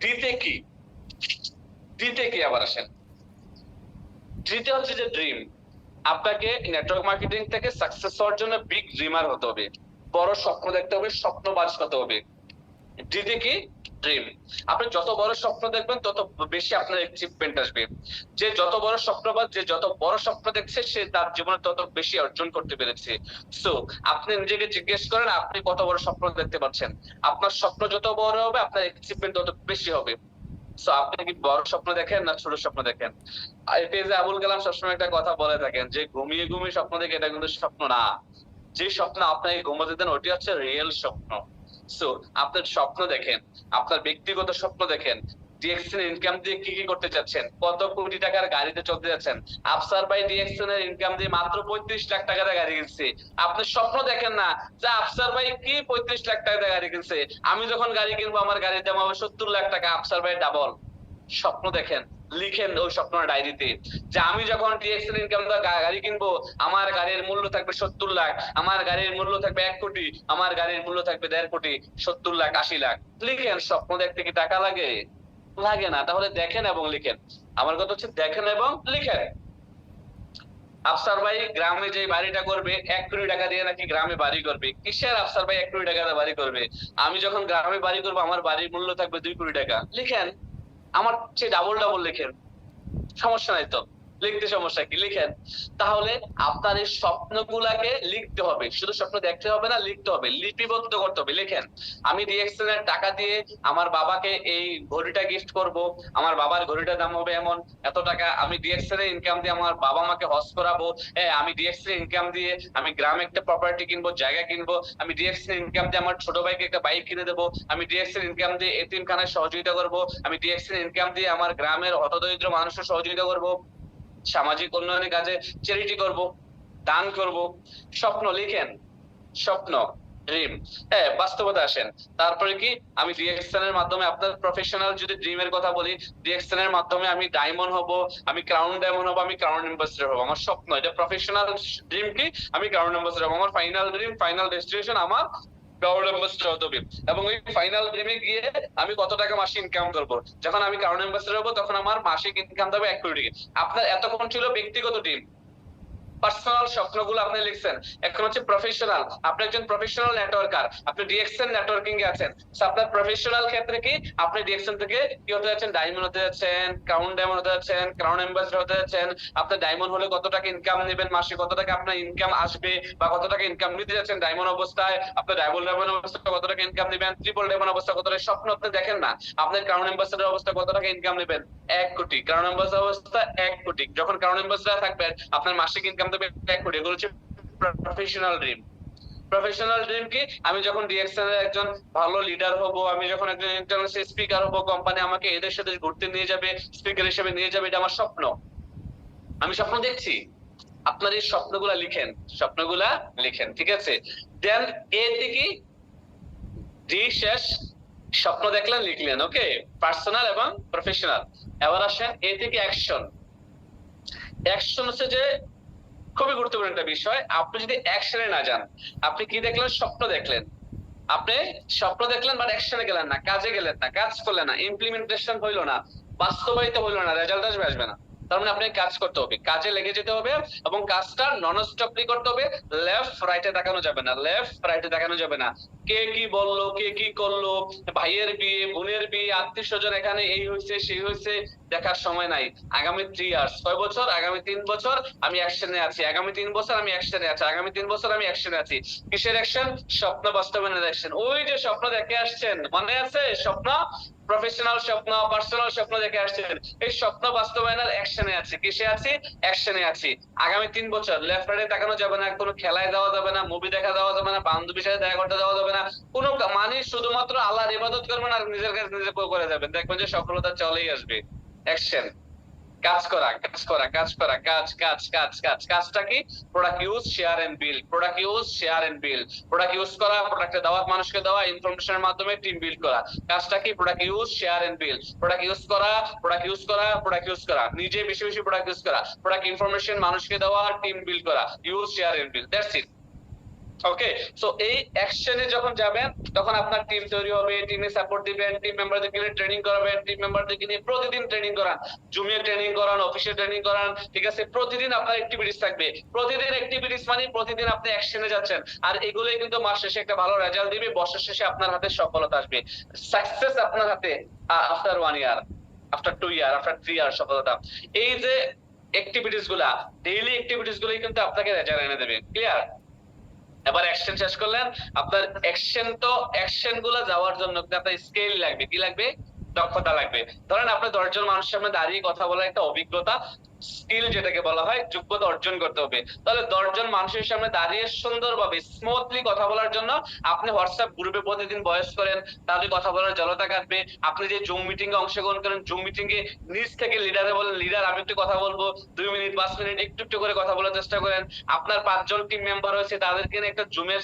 ডিতে কি, ডিতে কি আবার আসেন। ডিতে হচ্ছে যে ড্রিম। আপনাকে নেটওয়ার্ক মার্কেটিং থেকে সাকসেস হওয়ার জন্য বিগ ড্রিমার হতে হবে, বড় স্বপ্ন দেখতে হবে, স্বপ্নবাজ হতে হবে। ডিতে কি, ড্রিম। আপনি যত বড় স্বপ্ন দেখবেন তত বেশি আপনার অ্যাচিভমেন্ট আসবে। যে যত বড় স্বপ্নবাজ, যে যত বড় স্বপ্ন দেখছে, সে তার জীবনে তত বেশি অর্জন করতে পেরেছে। সো আপনি নিজেকে জিজ্ঞেস করেন আপনি কত বড় স্বপ্ন দেখতে পাচ্ছেন। আপনার স্বপ্ন যত বড় হবে আপনার অ্যাচিভমেন্ট তত বেশি হবে। সো আপনি কি বড় স্বপ্ন দেখেন না ছোট স্বপ্ন দেখেন? এপিজে আবুল কালাম সবসময় একটা কথা বলে থাকেন যে ঘুমিয়ে ঘুমিয়ে স্বপ্ন দেখে, এটা কিন্তু স্বপ্ন না। যে স্বপ্ন আপনাকে ঘুমাতে দেন ওটি হচ্ছে রিয়েল স্বপ্ন। সো আপনার স্বপ্ন দেখেন, আপনার ব্যক্তিগত স্বপ্ন দেখেন। ডিএক্সএন ইনকাম দিয়ে কি কি করতে চাচ্ছেন? কত কোটি টাকার গাড়িতে চলতে যাচ্ছেন? আফসার ভাই ডিএক্সএন এর ইনকাম দিয়ে মাত্র 35 লাখ টাকার গাড়ি কিনছে। আপনি স্বপ্ন দেখেন না যে আফসার ভাই কি 35 লাখ টাকার গাড়ি কিনছে, আমি যখন গাড়ি কিনবো আমার গাড়ির দাম হবে 70 লাখ টাকা, আফসার ভাই ডাবল। স্বপ্ন দেখেন, লিখেন ওই স্বপ্ন ডায়েরিতে যে আমি যখন ডিএক্সএল ইনকাম গাড়ি কিনবো আমার গাড়ির মূল্য থাকবে 70 লাখ, আমার গাড়ির মূল্য থাকবে 1 কোটি, আমার গাড়ির মূল্য থাকবে 1.5 কোটি, 70 লাখ 80 লাখ। লিখেন। স্বপ্ন দেখতে কি টাকা লাগে? লাগে না। তাহলে দেখেন এবং লিখেন। আমার কথা হচ্ছে দেখেন এবং লিখেন। আফসার ভাই গ্রামে যে বাড়িটা করবে 1 কোটি টাকা দিয়ে নাকি গ্রামে বাড়ি করবে। কিসের আফসার ভাই 1 কোটি টাকা দিয়ে বাড়ি করবে? আমি যখন গ্রামে বাড়ি করবো আমার বাড়ির মূল্য থাকবে 2 কোটি টাকা। লিখেন। আমার চেয়ে ডাবল ডাবল লিখেন, সমস্যা নাই তো, লিখতে সমস্যা কি, লিখেন। তাহলে আপনার এই স্বপ্নগুলাকে লিখতে হবে, শুধু স্বপ্ন দেখতে হবে না, লিখতে হবে, লিপিবদ্ধ করতে হবে। লিখেন আমি ডিএক্সএল এর টাকা দিয়ে আমার বাবাকে এই ঘড়িটা গিফট করব, আমার বাবার ঘড়িটার দাম হবে এমন এত টাকা। আমি ডিএক্সএল এর ইনকাম দিয়ে আমার বাবা মাকে হজ করাবো। আমি ডিএক্সএল এর ইনকাম দিয়ে আমি গ্রামে একটা প্রপার্টি কিনবো, জায়গা কিনবো। আমি ডিএক্সএল এর ইনকাম দিয়ে আমার ছোট ভাইকে একটা বাইক কিনে দেবো। আমি ডিএক্সএল এর ইনকাম দিয়ে এতিমখানায় সহযোগিতা করব। আমি ডিএক্সএল এর ইনকাম দিয়ে আমার গ্রামের হতদরিদ্র মানুষের সহযোগিতা করব, সামাজিক উন্নয়নের কাজে চ্যারিটি করব, দান করব। স্বপ্ন লিখেন, স্বপ্ন, ড্রিম। বাস্তবতা আসেন। তারপরে কি, আমি ডিএক্সএন এর মাধ্যমে আপনার প্রফেশনাল যদি ড্রিমের কথা বলি, ডিএক্সএন এর মাধ্যমে আমি ডায়মন্ড হব, আমি ক্রাউন ডায়মন্ড হব, আমি ক্রাউন অ্যাম্বাসেডর হব। আমার স্বপ্ন, এটা প্রফেশনাল ড্রিম কি, আমি ক্রাউন অ্যাম্বাসেডর হব। আমার ফাইনাল ড্রিম, ফাইনাল ডেস্টিনেশন আমার ক্রাউন অ্যাম্বাসেডর হতে হবে। এবং ওই ফাইনাল ড্রিমে গিয়ে আমি কত টাকা মাসে ইনকাম করব। যখন আমি ক্রাউন অ্যাম্বাসেডর হব তখন আমার মাসিক ইনকাম হবে 1 কোটি টাকা। আপনার এতক্ষণ ছিল ব্যক্তিগত ড্রিম, পার্সোনাল স্বপ্নগুলো আপনি লিখছেন। এখন হচ্ছে প্রফেশনাল। আপনি একজন প্রফেশনাল নেটওয়ার্কার, আপনি ডিএক্সএন নেটওয়ার্কিং এ আছেন। আপনার প্রফেশনাল ক্ষেত্রে কি, আপনি ডিএক্সএন থেকে কি হতে যাচ্ছেন? ডায়মন্ড হতে যাচ্ছেন, ক্রাউন ডায়মন্ড হতে যাচ্ছেন, ক্রাউন অ্যাম্বাসেডর হতে যাচ্ছেন। আপনি ডায়মন্ড হলে কত টাকা ইনকাম নেবেন মাসে, কত টাকা আপনার ইনকাম আসবে, বা কত টাকা ইনকাম নিতে যাচ্ছেন ডায়মন্ড অবস্থায়। আপনি ডাবল ডায়মন্ড অবস্থায় কত টাকা ইনকাম নেবেন, ট্রিপল ডায়মন্ড অবস্থায় কত টাকা। স্বপ্ন আপনি দেখেন না। আপনার ক্রাউন অ্যাম্বাসেডর অবস্থায় কত টাকা ইনকাম নেবেন? 1 কোটি। ক্রাউন অ্যাম্বাসেডর অবস্থায় 1 কোটি। যখন ক্রাউন অ্যাম্বাসেডর থাকবেন আপনার মাসিক ইনকাম দেবে 1 কোটি। এগুলো হচ্ছে প্রফেশনাল ড্রিম। প্রফেশনাল ড্রিম কি, আমি যখন ডিএক্সএন এর একজন ভালো লিডার হব, আমি যখন একজন ইন্টারন্যাশনাল স্পিকার হব, কোম্পানি আমাকে এদের সাথে ঘুরতে নিয়ে যাবে, স্পিকার হিসেবে নিয়ে যাবে, এটা আমার স্বপ্ন। আমি স্বপ্ন দেখছি। আপনার এই স্বপ্নগুলা লিখেন, স্বপ্নগুলা লিখেন, ঠিক আছে। দেন এ থেকে ডি শেষ, স্বপ্ন দেখলেন, লিখলেন, ওকে, পার্সোনাল এবং প্রফেশনাল। এবার আসেন এ থেকে অ্যাকশন। অ্যাকশন হচ্ছে যে খুবই গুরুত্বপূর্ণ একটা বিষয়। আপনি যদি অ্যাকশনে না যান, আপনি কি দেখলেন? স্বপ্ন দেখলেন। আপনি স্বপ্ন দেখলেন বাট অ্যাকশনে গেলেন না, কাজে গেলেন না, কাজ করলেন না, ইমপ্লিমেন্টেশন হইলো না, বাস্তবায়িত হইলো না, রেজাল্ট আসবে না। তার মানে আপনাকে কাজ করতে হবে, কাজে লেগে যেতে হবে, এবং কাজটা নন স্টপলি করতে হবে। লেফট রাইটে তাকানো যাবে না, লেফট রাইটে তাকানো যাবে না। কে কি বললো, কে কি করলো, ভাইয়ের বিয়ে, বোনের বিয়ে, আত্মীয় স্বজন এখানে এই হয়েছে সেই হয়েছে, দেখার সময় নাই। আগামী 3 ইয়ার্স, 6 বছর, আগামী 3 বছর আমি অ্যাকশনে আছি, আগামী 3 বছর আমি অ্যাকশনে আছি, আগামী 3 বছর আমি অ্যাকশনে আছি। কিসের অ্যাকশন? স্বপ্ন বাস্তবায়নের অ্যাকশন। ওই যে স্বপ্ন দেখে আসছেন, মনে আছে? স্বপ্ন, প্রফেশনাল স্বপ্ন, পার্সোনাল স্বপ্ন দেখে আসছেন, এই স্বপ্ন বাস্তবায়নের অ্যাকশনে আছে। কিসে আছি? অ্যাকশনে আছি। আগামী 3 বছর লেফট রাইটে তাকানো যাবে না, কোনো খেলায় যাওয়া যাবে না, মুভি দেখা যাওয়া যাবে না, বান্ধবীর সাথে দেখা করতে যাওয়া যাবে না, কোনো মানে শুধুমাত্র আল্লাহর ইবাদত করবেন আর নিজের কাজ নিজে করে যাবেন, দেখবেন যে সফলতা চলেই আসবে। অ্যাকশন, কাজটা কি? Product use, share and build. Product use, share and build. Product use করা, প্রোডাক্টের দাওয়াত মানুষকে দেওয়া, ইনফরমেশনের মাধ্যমে টিম বিল্ড করা। কাজটা কি? Product use, share and build. Product use করা, প্রোডাক্ট ইউজ করা, প্রোডাক্ট ইউজ করা, নিজে বেশি বেশি প্রোডাক্ট ইউজ করা, প্রোডাক্ট ইনফরমেশন মানুষকে দেওয়া, টিম বিল্ড করা। Use, share and build, that's it. Okay, so এই অ্যাকশনে যখন যাবেন তখন আপনার টিম তৈরি হবে, টিমে সাপোর্ট দিবেন, টিম মেম্বারদেরকে নিয়ে ট্রেনিং করাবেন, টিম মেম্বারদেরকে নিয়ে প্রতিদিন ট্রেনিং করান, জুমে ট্রেনিং করান, অফিসে ট্রেনিং করান, ঠিক আছে? প্রতিদিন আপনার অ্যাক্টিভিটিস থাকবে। প্রতিদিন অ্যাক্টিভিটিস মানে প্রতিদিন আপনি অ্যাকশনে যাচ্ছেন, আর এগুলোই কিন্তু মাস শেষে একটা ভালো রেজাল্ট দিবে, বছর শেষে আপনার হাতে সফলতা আসবে, সাকসেস আপনার হাতে আফটার 1 ইয়ার, আফটার 2 ইয়ার, আফটার 3 ইয়ার সফলতা। এই যে অ্যাক্টিভিটিস গুলা, ডেইলি অ্যাক্টিভিটিস গুলোই কিন্তু আপনাকে রেজাল্ট এনে দেবে। ক্লিয়ার? এবার অ্যাকশন শেষ করলেন, আপনার অ্যাকশন গুলো যাওয়ার জন্য আপনার স্কেল লাগবে, কি লাগবে? দক্ষতা লাগবে। ধরেন আপনি 10 জন মানুষের সামনে দাঁড়িয়ে কথা বলার একটা অভিজ্ঞতা, স্কিল যেটাকে বলা হয়, যোগ্যতা অর্জন করতে হবে। তাহলে 10 জন মানুষের সামনে দাঁড়িয়ে সুন্দরভাবে স্মুথলি কথা বলার জন্য আপনি হোয়াটসঅ্যাপ গ্রুপে প্রতিদিন ভয়েস করেন, তাহলে কথা বলার জলতা কাটবে। আপনি যে জুম মিটিং এ অংশগ্রহণ করেন, জুম মিটিং এ নিজ থেকে লিডারে বলেন, লিডার আমি একটু কথা বলবো, 2 মিনিট 5 মিনিট একটু একটু করে কথা বলার চেষ্টা করেন। আপনার 5 জন টিম মেম্বার হয়েছে, তাদেরকে নিয়ে একটা জুমের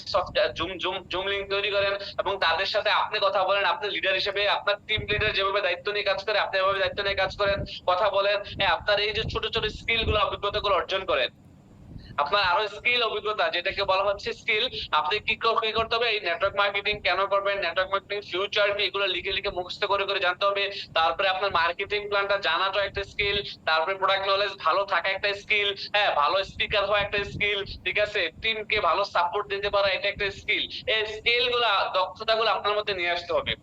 জুম লিংক তৈরি করেন এবং তাদের সাথে আপনি কথা বলেন। আপনি লিডার হিসেবে আপনার টিম লিডার যেভাবে দায়িত্ব নিয়ে কাজ করে, আপনি এভাবে দায়িত্ব নিয়ে কাজ করেন, কথা বলেন। আপনার এই যে ছোট ছোট স্কিল গুলো, অভিজ্ঞতা গুলো অর্জন করেন। আপনার আরো স্কিল, অভিজ্ঞতা যেটাকে বলা হচ্ছে স্কিল, আপনি কি করতে হবে? এই নেটওয়ার্ক মার্কেটিং কেন করবেন, নেটওয়ার্ক মার্কেটিং ফিউচার কি, এগুলো লিখে লিখে মুখস্থ করে করে জানতে হবে। তারপরে আপনার মার্কেটিং প্ল্যানটা জানাটা একটা স্কিল, তারপরে প্রোডাক্ট নলেজ ভালো থাকা একটা স্কিল, হ্যাঁ, ভালো স্পিকার হওয়া একটা স্কিল, ঠিক আছে? টিমকে ভালো সাপোর্ট দিতে পারা, এটা একটা স্কিল। এই স্কিল গুলা, দক্ষতা গুলো আপনার মধ্যে নিয়ে আসতে হবে।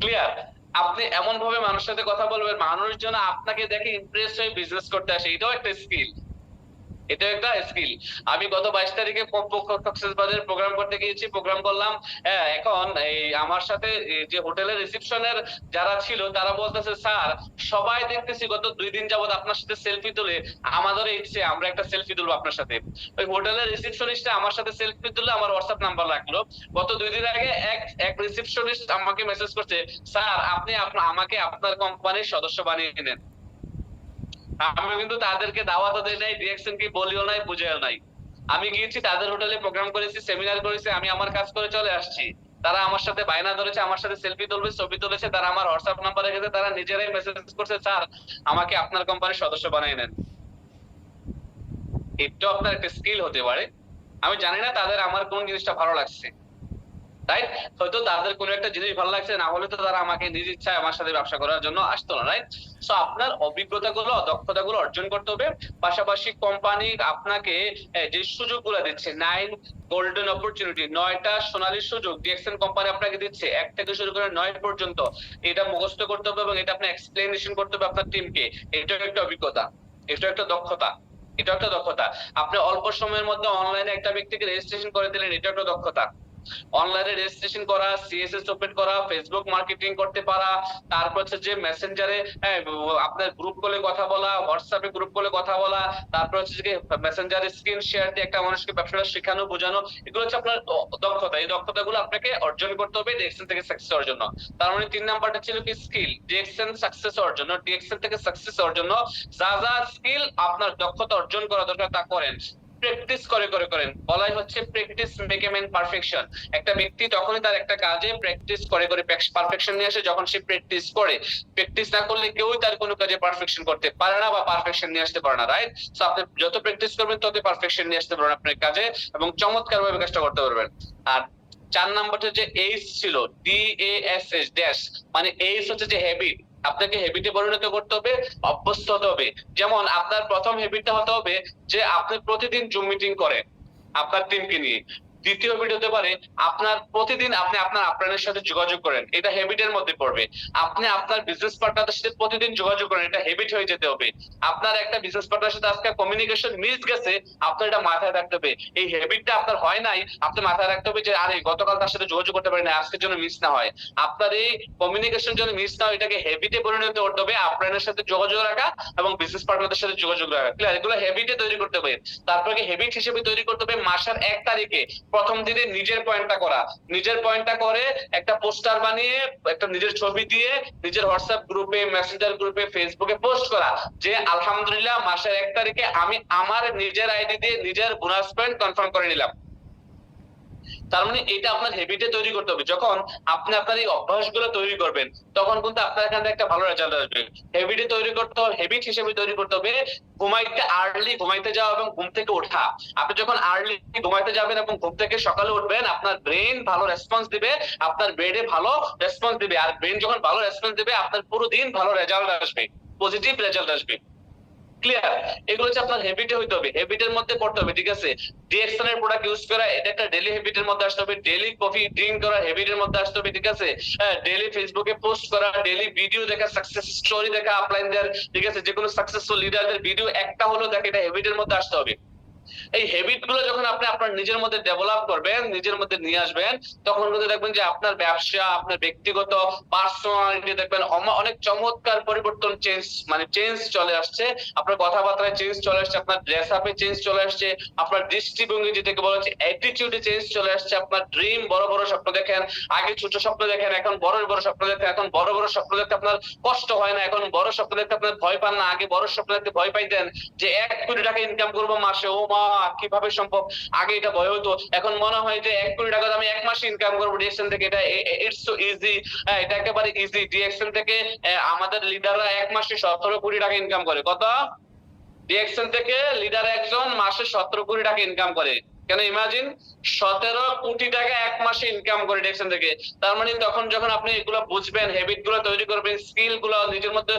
ক্লিয়ার? আপনি এমন ভাবে মানুষের সাথে কথা বলবেন, মানুষ যেন আপনাকে দেখে ইমপ্রেস হয়ে বিজনেস করতে আসে, এটাও একটা স্কিল। এটা একটা স্কিল। আমি গত 22 তারিখে কক্সবাজারের প্রোগ্রাম করতে গিয়েছি, প্রোগ্রাম করলাম। এখন এই আমার সাথে যে হোটেলের রিসেপশনের যারা ছিল তারা বলতেছে, স্যার সবাই দেখতেছি গত 2 দিন যাবত আপনার সাথে সেলফি তুলে, আমাদেরও ইচ্ছে আমরা একটা সেলফি তুলবো আপনার সাথে। ওই হোটেলের রিসেপশনিস্ট আমার সাথে সেলফি তুলে আমার হোয়াটসঅ্যাপ নাম্বার রাখলো। গত 2 দিন আগে এক রিসেপশনিস্ট আমাকে মেসেজ করছে, স্যার আপনি আমাকে আপনার কোম্পানির সদস্য বানিয়ে নেন। আমি কিন্তু তাদেরকে দাওয়াতও দেই নাই, ডিরেকশন কি বলিও নাই, বুঝাইও নাই। আমি গিয়েছি তাদের হোটেলে, প্রোগ্রাম করেছি, সেমিনার করেছি, আমি আমার কাজ করে চলে আসছি। তারা আমার সাথে বায়না ধরেছে, আমার সাথে সেলফি তুলবে, ছবি তুলেছে, তারা আমার হোয়াটসঅ্যাপ নাম্বার রেখেছে, তারা নিজেরাই মেসেজ করছে, স্যার আমাকে আপনার কোম্পানির সদস্য বানিয়ে নেন। এটা আপনার একটা স্কিল হতে পারে। আমি জানি না তাদের আমার কোন জিনিসটা ভালো লাগছে, রাইট? হয়তো তাদের কোনো একটা জিনিস ভালো লাগছে, না হলে তো তারা আমাকে নিজ ইচ্ছায় আমার সাথে ব্যবসা করার জন্য আসতো না, রাইট? সো আপনার অভিজ্ঞতাগুলো, দক্ষতাগুলো অর্জন করতে হবে। পাশাপাশি কোম্পানি আপনাকে যে সুযোগগুলো দিচ্ছে, 9 গোল্ডেন অপরচুনিটি, 9টা সোনালী সুযোগ ডিএক্সএন কোম্পানি আপনাকে দিচ্ছে, 1 থেকে শুরু করে 9 পর্যন্ত। এটা মুখস্থ করতে হবে এবং এটা আপনি এক্সপ্লেনেশন করতে হবে আপনার টিমকে। এটা একটা অভিজ্ঞতা, এটা একটা দক্ষতা, এটা একটা দক্ষতা। আপনি অল্প সময়ের মধ্যে অনলাইনে একটা ব্যক্তিকে রেজিস্ট্রেশন করে দিলেন, এটা একটা দক্ষতা। অনলাইনে রেজিস্ট্রেশন করা, সিএসএস ওপেন করা, ফেসবুক মার্কেটিং করতে পারা, তারপর হচ্ছে যে মেসেঞ্জারে আপনার গ্রুপ কলে কথা বলা, হোয়াটসঅ্যাপে গ্রুপ কলে কথা বলা, তারপর হচ্ছে যে মেসেঞ্জারে স্ক্রিন শেয়ার দিয়ে একটা মানুষকে ব্যবসাটা শেখানো, বোঝানো, এগুলো হচ্ছে আপনার দক্ষতা। এই দক্ষতাগুলো আপনাকে অর্জন করতে হবে ডিএক্সএন থেকে সাকসেস হওয়ার জন্য। তার মানে 3 নাম্বারটা ছিল কি? স্কিল। ডিএক্সএন সাকসেস হওয়ার জন্য, ডিএক্সএন থেকে সাকসেস হওয়ার জন্য যা যা স্কিল আপনার দক্ষতা অর্জন করা দরকার তা করেন। প্র্যাকটিস করে করে করেন, বলাই হচ্ছে practice make a man perfection. একটা ব্যক্তি তখনই তার একটা কাজে প্র্যাকটিস করে করে পারফেকশন নিয়ে আসে যখন সে প্র্যাকটিস করে। প্র্যাকটিস না করলে কেউই তার কোনো কাজে পারফেকশন করতে পারে না বা পারফেকশন নিয়ে আসতে পারে না, রাইট? সো আপনি যত প্র্যাকটিস করবেন তত পারফেকশন নিয়ে আসতে পারবেন আপনার কাজে এবং চমৎকারভাবে কাজটা করতে পারবেন। আর 4 নাম্বারটা যে এইচ ছিল, DASH ড্যাশ, মানে এইচ হচ্ছে যে হ্যাবিট। আপনাকে হ্যাবিটে পরিণত করতে হবে, অভ্যস্ত হতে হবে। যেমন আপনার প্রথম হ্যাবিটটা হতে হবে যে আপনি প্রতিদিন জুম মিটিং করেন আপনার টিমকে নিয়ে। দ্বিতীয় হ্যাবিট হতে পারে আপনার প্রতিদিন আপনি আপনার আপলাইনের সাথে যোগাযোগ করেন, এটা হ্যাবিটের মধ্যে পড়বে। আপনি আপনার বিজনেস পার্টনারদের সাথে প্রতিদিন যোগাযোগ করেন, এটা হ্যাবিট হয়ে যেতে হবে। আপনার একটা বিজনেস পার্টনারের সাথে আজকে কমিউনিকেশন মিস গেছে, আপনার এটা মাথায় রাখতে হবে। এই হ্যাবিটটা আপনার হয় নাই, আপনি মাথায় রাখতে হবে যে আরে গতকাল তার সাথে যোগাযোগ করতে পারি না, আজকের জন্য মিস না হয়। আপনার এই কমিউনিকেশন জন্য মিস না হয়, এটাকে হ্যাবিটে পরিণত করতে হবে। আপলাইনের সাথে যোগাযোগ রাখা এবং বিজনেস পার্টনারদের সাথে যোগাযোগ রাখা, ক্লিয়ার? এগুলো হ্যাবিটে তৈরি করতে হবে। তারপরে হ্যাবিট হিসেবে তৈরি করতে হবে মাসের 1 তারিখে প্রথম দিনে নিজের পয়েন্টটা করে একটা পোস্টার বানিয়ে একটা নিজের ছবি দিয়ে নিজের হোয়াটসঅ্যাপ গ্রুপে, মেসেঞ্জার গ্রুপে, ফেসবুকে পোস্ট করা যে আলহামদুলিল্লাহ মাসের 1 তারিখে আমি আমার নিজের আইডি দিয়ে নিজের বোনাস পয়েন্ট কনফার্ম করে নিলাম। তার মানে এটা আপনার হ্যাবিটে তৈরি করতে হবে। যখন আপনি আপনার এই অভ্যাসগুলো তৈরি করবেন তখন কিন্তু আপনার এখানে একটা ভালো রেজাল্ট আসবে। হ্যাবিটে তৈরি করতে হবে, হ্যাবিট হিসেবে তৈরি করতে হবে আর্লি ঘুমাইতে যাওয়া এবং ঘুম থেকে ওঠা। আপনি যখন আর্লি ঘুমাইতে যাবেন এবং ঘুম থেকে সকালে উঠবেন, আপনার ব্রেন ভালো রেসপন্স দিবে, আপনার ব্রেনে ভালো রেসপন্স দিবে। আর ব্রেন যখন ভালো রেসপন্স দিবে আপনার পুরো দিন ভালো রেজাল্ট আসবে, পজিটিভ রেজাল্ট আসবে। ক্লিয়ার? এগুলো হচ্ছে আপনার হ্যাবিটে হইতে হবে, হ্যাবিটের মধ্যে পড়তে হবে। ঠিক আছে, ডিএক্সএন এর প্রোডাক্ট ইউজ করা এটা একটা ডেইলি হ্যাবিটের মধ্যে আসতে হবে, ডেইলি কফি ড্রিঙ্ক করা হ্যাবিটের মধ্যে আসতে হবে। ঠিক আছে, ডেইলি ফেসবুকে পোস্ট করা, ডেইলি ভিডিও দেখা, সাকসেস স্টোরি দেখা আপলাইনদের। ঠিক আছে, যে কোনো সাকসেসফুল লিডারদের ভিডিও একটা হলো দেখা, এটা হ্যাবিটের মধ্যে আসতে হবে। এই হ্যাবিট গুলো যখন আপনি আপনার নিজের মধ্যে ডেভেলপ করবেন, নিজের মধ্যে নিয়ে আসবেন, তখন কিন্তু দেখবেন যে আপনার ব্যবসা, আপনার ব্যক্তিগত পার্সোনালিটি দেখবেন অনেক চমৎকার পরিবর্তন, চেঞ্জ চলে আসছে। আপনার কথাবার্তায় চেঞ্জ চলে আসছে, আপনার ড্রেস আপে চেঞ্জ চলে আসছে, আপনার দৃষ্টিভঙ্গি যেটাকে বলা হচ্ছে অ্যাটিটিউডে চেঞ্জ চলে আসছে। আপনার ড্রিম, বড় বড় স্বপ্ন দেখেন, আগে ছোট স্বপ্ন দেখেন, এখন বড় বড় স্বপ্ন দেখেন। এখন বড় বড় স্বপ্ন দেখতে আপনার কষ্ট হয় না, এখন বড় স্বপ্ন দেখতে আপনার ভয় পান না। আগে বড় স্বপ্ন দেখতে ভয় পাইতেন যে 1 কোটি টাকা ইনকাম করবো মাসে, ও মা কিভাবে সম্ভব, আগে এটা ভয় হতো। এখন মনে হয় যে 1 কোটি টাকা আমি 1 মাসে ইনকাম করবো ডিএক্সএন থেকে, এটা ইটস সো ইজি। এটা একেবারে ইজি। ডিএক্সএন থেকে আমাদের লিডাররা 1 মাসে 17 কোটি টাকা ইনকাম করে। কত? ডিএক্সএন থেকে লিডার একজন মাসে 17 কোটি টাকা ইনকাম করে। কেন ইমাজিন, 17 কোটি টাকা 1 মাসে ইনকাম করে ডিএক্সএন থেকে। তার মানে তখন যখন আপনি এগুলো বুঝবেন, হ্যাবিট গুলো তৈরি করবেন, স্কিল গুলো নিজের মধ্যে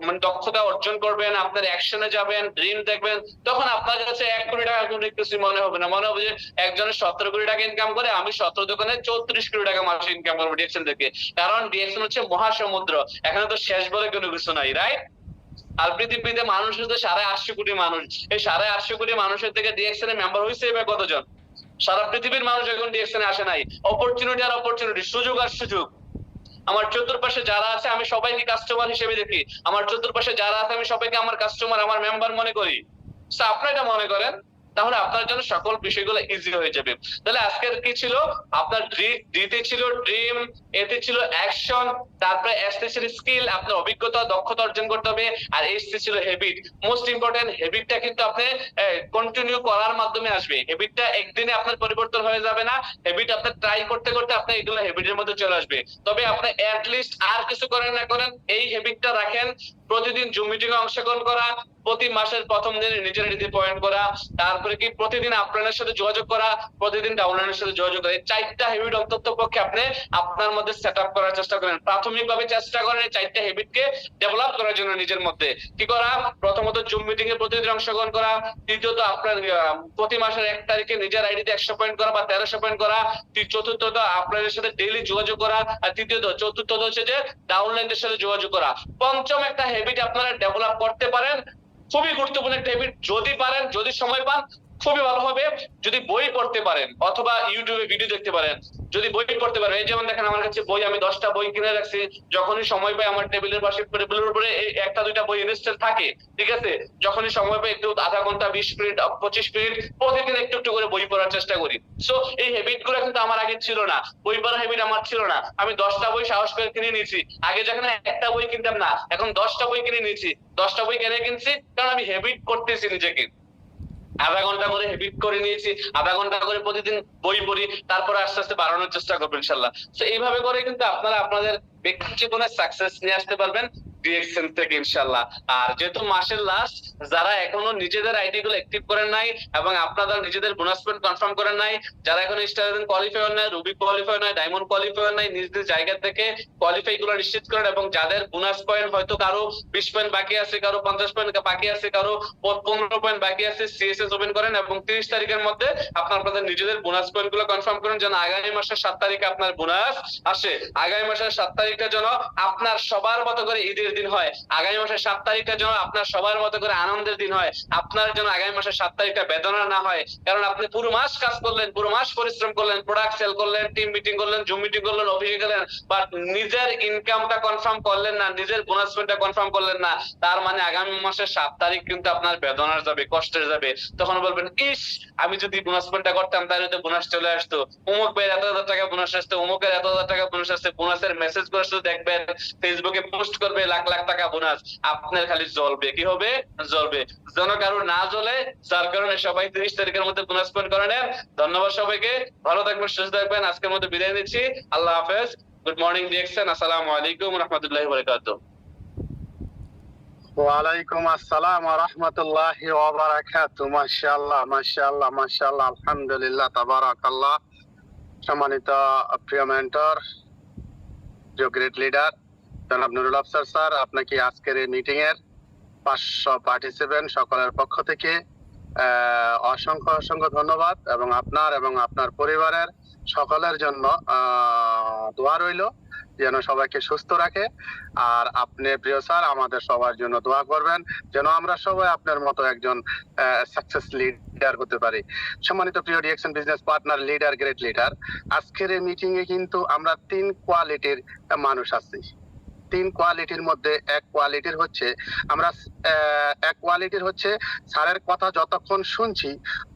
মানে দক্ষতা অর্জন করবেন, আপনার অ্যাকশনে যাবেন, ড্রিম দেখবেন, তখন আপনার কাছে 1 কোটি টাকা কোনো কিছু মনে হবে না। মনে হবে যে একজনের 17 কোটি টাকা ইনকাম করে, আমি 17 দোকানে 34 কোটি টাকা মাসে ইনকাম করবো ডিএক্সএন থেকে। কারণ ডিএক্সএন হচ্ছে মহাসমুদ্র, এখানে তো শেষ বলে কোনো কিছু নাই, রাইট? আর পৃথিবীতে মানুষ হচ্ছে 850 কোটি মানুষ। এই 850 কোটি মানুষের থেকে ডিএক্সএন এর মেম্বার হয়েছে এবার কতজন? সারা পৃথিবীর মানুষ এখন ডিএক্সএন এ আসে নাই। অপরচুনিটি আর অপরচুনিটি, সুযোগ আর সুযোগ। আমার চতুর্পাশে যারা আছে আমি সবাইকে কাস্টমার হিসেবে দেখি, আমার চতুর্পাশে যারা আছে আমি সবাইকে আমার কাস্টমার, আমার মেম্বার মনে করি। আপনারা এটা মনে করেন, তাহলে আপনার জন্য সকল বিষয়গুলো ইজি হয়ে যাবে। তাহলে আজকের কি ছিল? আপনার ডিতে ছিল ড্রিম, এতে ছিল অ্যাকশন, তারপরে এসতে ছিল স্কিল, আপনার অভিজ্ঞতা, দক্ষতা অর্জন করতে হবে, আর এসতে ছিল হ্যাবিট। মোস্ট ইম্পর্টেন্ট, হ্যাবিটটা কিন্তু আপনি কন্টিনিউ করার মাধ্যমে আসবে। হ্যাবিটটা একদিনে আপনার পরিবর্তন হয়ে যাবে না। হ্যাবিট আপনি ট্রাই করতে করতে আপনি এগুলো হ্যাবিটের মধ্যে চলে আসবে। তবে আপনি এট লিস্ট আর কিছু করেন না করেন, এই হ্যাবিটটা রাখেন, প্রতিদিন জুম মিটিং এ অংশগ্রহণ করা, প্রতি মাসের প্রথম দিনে নিজের আইডি পয়েন্ট করা, তারপরে কি প্রতিদিন আপনার সাথে যোগাযোগ করা, প্রতিদিন ডাউনলাইনের সাথে যোগাযোগ করা। এই 4টা হ্যাবিট অন্তত পক্ষে আপনি আপনার মধ্যে সেট আপ করার চেষ্টা করেন। প্রাথমিকভাবে চেষ্টা করেন এই 4টা হ্যাবিটকে ডেভেলপ করার জন্য নিজের মধ্যে। কি করা? প্রথমত জুম মিটিং এ প্রতিদিন অংশগ্রহণ করা, দ্বিতীয়ত আপনার প্রতি মাসের 1 তারিখে নিজের আইডিতে 100 পয়েন্ট করা বা 1300 পয়েন্ট করা, চতুর্থত আপনাদের সাথে ডেইলি যোগাযোগ করা, আর চতুর্থত হচ্ছে যে ডাউনলাইনদের সাথে যোগাযোগ করা। পঞ্চম একটা হ্যাবিট আপনারা ডেভেলপ করতে পারেন, খুবই গুরুত্বপূর্ণ একটা হ্যাবিট, যদি পারেন, যদি সময় পান খুবই ভালো হবে। যদি বই পড়তে পারেন অথবা ইউটিউবে ভিডিও দেখতে পারেন, যদি বই পড়তে পারেন, এই যেমন দেখেন আমার কাছে বই, আমি 10টা বই কিনে রাখছি, যখনই সময় পাই আমার টেবিলের পাশে, টেবিলের উপরে 1টা 2টা বই ইনস্টল থাকে। ঠিক আছে, যখনই সময় পাই একটু আধা ঘন্টা, 20 মিনিট, 25 মিনিট প্রতিদিন একটু একটু করে বই পড়ার চেষ্টা করি। সো এই হ্যাবিট গুলো কিন্তু আমার আগে ছিল না, বই পড়া হ্যাবিট আমার ছিল না। আমি 10টা বই সাহস করে কিনে নিয়েছি। আগে যখন একটা বই কিনতাম না, এখন 10টা বই কিনে নিয়েছি। 10টা বই কেন কিনছি? কারণ আমি হ্যাবিট করতেছি নিজেকে। আধা ঘন্টা করে হ্যাবিট করে নিয়েছি, আধা ঘন্টা করে প্রতিদিন বই পড়ি, তারপরে আস্তে আস্তে বাড়ানোর চেষ্টা করবো ইনশাল্লাহ। তো এইভাবে করে কিন্তু আপনারা আপনাদের ব্যক্তি জীবনে সাকসেস নিয়ে আসতে পারবেন ডিএক্সএন থেকে ইনশাল্লাহ। আর যেহেতু মাসের লাস্ট, যারা এখনো নিজেদের আইডি গুলো অ্যাক্টিভ করেন নাই এবং আপনারা নিজেদের বোনাস পয়েন্ট কনফার্ম করেন নাই, যারা এখন স্টার কোয়ালিফায়ার নাই, রুবি কোয়ালিফায়ার নাই, ডায়মন্ড কোয়ালিফায়ার নাই, নিজ নিজ জায়গা থেকে কোয়ালিফাই গুলো নিশ্চিত করেন, এবং যাদের বোনাস পয়েন্ট হয়তো কারো 20 পয়েন্ট বাকি আছে, কারো 50 পয়েন্ট বাকি আছে, কারো 15 পয়েন্ট বাকি আছে, সিএসএস ওপেন করেন এবং 30 তারিখের মধ্যে আপনাদের নিজেদের বোনাস পয়েন্ট গুলো কনফার্ম করেন, যেন আগামী মাসের 7 তারিখে আপনার বোনাস আসে। আগামী মাসের 7 তারিখের জন্য আপনার সবার মতো করে ঈদের খুশির দিন হয়, আগামী মাসের 7 তারিখটা যেন আপনার সবার মতো করে আনন্দের দিন হয়, আপনার জন্য আগামী মাসের 7 তারিখটা বেদনা না হয়। কারণ আপনি পুরো মাস কাজ করলেন, পুরো মাস পরিশ্রম করলেন, প্রোডাক্ট সেল করলেন, টিম মিটিং করলেন, জুম মিটিং করলেন, অফিসে গেলেন, বাট নিজের ইনকামটা কনফার্ম করলেন না, নিজের বোনাস পেমেন্টটা কনফার্ম করলেন না। তার মানে আগামী মাসের 7 তারিখ কিন্তু আপনার বেদনার যাবে, কষ্টের যাবে। তখন বলবেন, ইস আমি যদি বোনাস পেমেন্টটা করতাম তাহলে তো বোনাস চলে আসতো, অমুক ভাইয়ের এত হাজার টাকা বোনাস আসতো, অমুকের এত হাজার টাকা বোনাস আসছে। বোনাসের মেসেজ করে শুধু দেখবেন, ফেসবুকে পোস্ট করবে লাখ লাখ টাকা বোনাস, আপনার খালি জ্বলবে। কি হবে? জ্বলবে। যেন কারো না জ্বলে, যার কারণে সবাই 30 তারিখের মধ্যে বোনাস পেমেন্ট করে নেন। ধন্যবাদ সবাইকে, ভালো থাকবেন, সুস্থ থাকবেন। আজকের মধ্যে বিদায় নিচ্ছি। আল্লাহ হাফেজ। Good morning DXN. আসসালামু আলাইকুম রাহমাতুল্লাহি ওয়া বারাকাতুহু। ওয়ালাইকুম আসসালাম ওয়া রাহমাতুল্লাহি ওয়া বারাকাতুহু। মাশাআল্লাহ মাশাআল্লাহ মাশাআল্লাহ, আলহামদুলিল্লাহ, তাবারাকাল্লাহ। সম্মানিত প্রিয় মেন্টর, প্রিয় গ্রেট লিডার জনাব নুরুল আফসার স্যার, আপনাকে আজকের এই মিটিং এর 500 পার্টিসিপেন্ট সকলের পক্ষ থেকে অসংখ্য অসংখ্য ধন্যবাদ, এবং আপনার পরিবারের সকলের জন্য দোয়া রইল যেন সবাইকে সুস্থ রাখে। আর আপনি প্রিয় স্যার আমাদের সবার জন্য দোয়া করবেন যেন আমরা সবাই আপনার মতো একজন সাকসেস লিডার হতে পারি। সম্মানিত প্রিয় DXN business partner, leader, great leader, আজকের এই মিটিং এ কিন্তু আমরা 3 কোয়ালিটির মানুষ আছি। 3 কোয়ালিটির মধ্যে এক কোয়ালিটির হচ্ছে স্যারের কথা যতক্ষণ শুনছি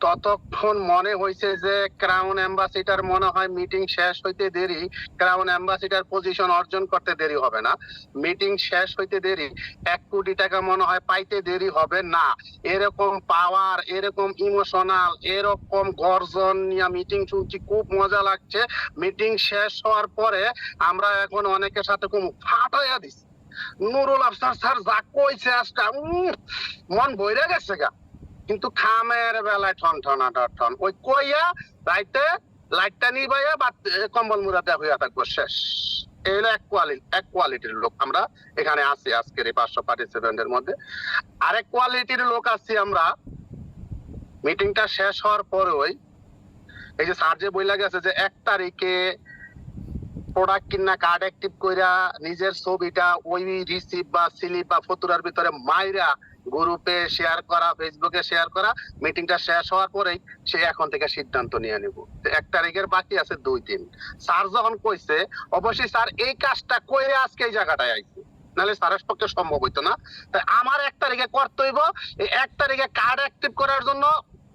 ততক্ষণ মনে হয়েছে যে ক্রাউন অ্যাম্বাসিডার মনে হয় মিটিং শেষ হইতে দেরি, ক্রাউন অ্যাম্বাসিডার পজিশন অর্জন করতে দেরি হবে না, মিটিং শেষ হইতে দেরি, 1 কোটি টাকা মনে হয় পাইতে দেরি হবে না। এরকম পাওয়ার, এরকম ইমোশনাল, এরকম গর্জন নিয়ে মিটিং শুনছি, খুব মজা লাগছে। মিটিং শেষ হওয়ার পরে আমরা এখন অনেকের সাথে খুব ফাটাইয়া দিছি। নুরুল আফসার স্যার যা কইছে আজকে মন বইরে গেছে গা, কিন্তু খামের বেলায় ঠন ঠনা ঠন ওই কইয়া রাইতে লাইটটা নিবাইয়া বা কম্বল মুড়াতে হইয়া থাকবো, শেষ। এই হলো এক কোয়ালিটির লোক আমরা এখানে আছি আজকের এই 500 পার্টিসিপেন্টের মধ্যে। আরেক কোয়ালিটির লোক আছি আমরা মিটিংটা শেষ হওয়ার পরেই, এই যে স্যার যে বইলা গেছে যে 1 তারিখে প্রোডাক্ট কিনা কার্ড অ্যাক্টিভ কইরা নিজের ছবিটা ওই রিসিপ্ট বা স্লিপ বা ফতুরার ভিতরে মাইরা গ্রুপে শেয়ার করা, ফেসবুকে শেয়ার করা, মিটিংটা শেষ হওয়ার পরেই সে এখন থেকে সিদ্ধান্ত নিয়ে নিব। 1 তারিখের বাকি আছে 2-3। স্যার যখন কইছে অবশ্যই স্যার এই কাজটা কইরে আজকে এই জায়গাটায় আইছে, নাহলে স্যারের পক্ষে সম্ভব হইতো না। তাই আমার 1 তারিখে করতে হইব, এই 1 তারিখে কার্ড অ্যাক্টিভ করার জন্য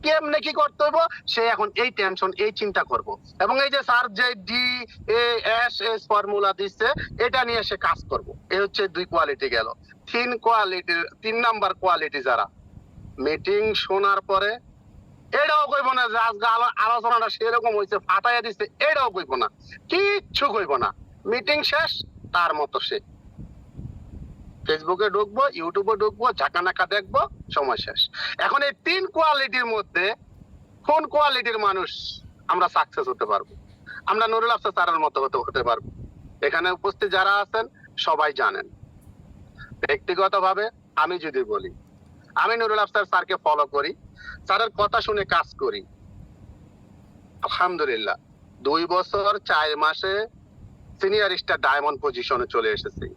কেমনে কি করতে হইব সে এখন এই টেনশন, এই চিন্তা করব। এবং এই যে স্যার যে DASS ফর্মুলা দিচ্ছে এটা নিয়ে সে কাজ করব। এই হচ্ছে 2 কোয়ালিটি গেল। 3 নাম্বার কোয়ালিটি যারা মিটিং শোনার পরে এটাও কইব না যে আজকে আলোচনাটা সেরকম হয়েছে, ফাটাইয়া দিচ্ছে, এটাও কইব না, কিচ্ছু কইব না। মিটিং শেষ, তার মতো সে ফেসবুকে ঢুকবো, ইউটিউবে ঢুকবো, ঝাঁকানাকা দেখবো, সময় শেষ। এখন এই 3 কোয়ালিটির মধ্যে কোন কোয়ালিটির মানুষ আমরা সাকসেস হতে পারবো? আমরা নুরুল আফসার স্যারের মতো হতে পারবো। এখানে উপস্থিত যারা আছেন সবাই জানেন। ব্যক্তিগতভাবে আমি যদি বলি, আমি নুরুল আফসার স্যারকে ফলো করি, স্যারের কথা শুনে কাজ করি। আলহামদুলিল্লাহ 2 বছর 4 মাসে সিনিয়র স্টার ডায়মন্ড পজিশনে চলে এসেছি।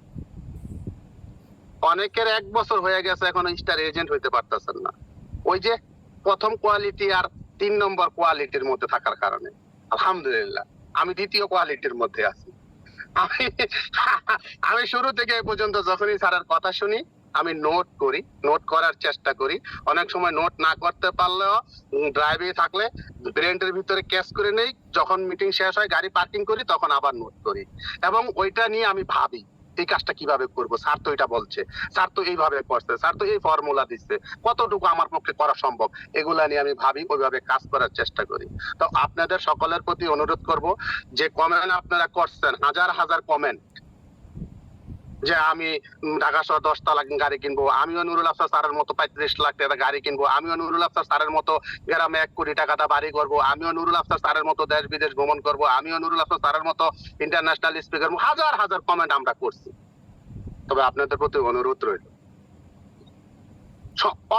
অনেকের 1 বছর হয়ে গেছে এখনো স্টার এজেন্ট হইতে পারতেছেন না, ওই যে প্রথম কোয়ালিটি আর 3 নম্বর কোয়ালিটির মধ্যে থাকার কারণে। আলহামদুলিল্লাহ আমি 2য় কোয়ালিটির মধ্যে আছি। আমি শুরু থেকে এই পর্যন্ত যখনই স্যারের কথা শুনি আমি নোট করার চেষ্টা করি। অনেক সময় নোট না করতে পারলেও ড্রাইভে থাকলে ব্রেনের ভিতরে ক্যাশ করে নেই, যখন মিটিং শেষ হয় গাড়ি পার্কিং করি তখন আবার নোট করি, এবং ওইটা নিয়ে আমি ভাবি এই কাজটা কিভাবে করবো। স্যার তো এটা বলছে, স্যার তো এইভাবে করছে, স্যার তো এই ফর্মুলা দিচ্ছে, কতটুকু আমার পক্ষে করা সম্ভব, এগুলা নিয়ে আমি ভাবি, ওইভাবে কাজ করার চেষ্টা করি। তো আপনাদের সকলের প্রতি অনুরোধ করব, যে কমেন্ট আপনারা করছেন, হাজার কমেন্ট, যে আমি ঢাকা শহর 10 তলা গাড়ি কিনবো, আমিও নুরুল আফসার স্যারের মতো 35 লাখ টাকা গাড়ি কিনবো, আমিও নুরুল আফসার স্যারের মতো গ্রামে 1 কোটি টাকাটা বাড়ি করবো, আমিও নুরুল আফসার স্যারের মতো দেশ বিদেশ ভ্রমণ করবো, আমিও নুরুল আফসার স্যারের মতো ইন্টারন্যাশনাল স্পিকার, হাজার কমেন্ট আমরা করছি। তবে আপনাদের প্রতি অনুরোধ রইল,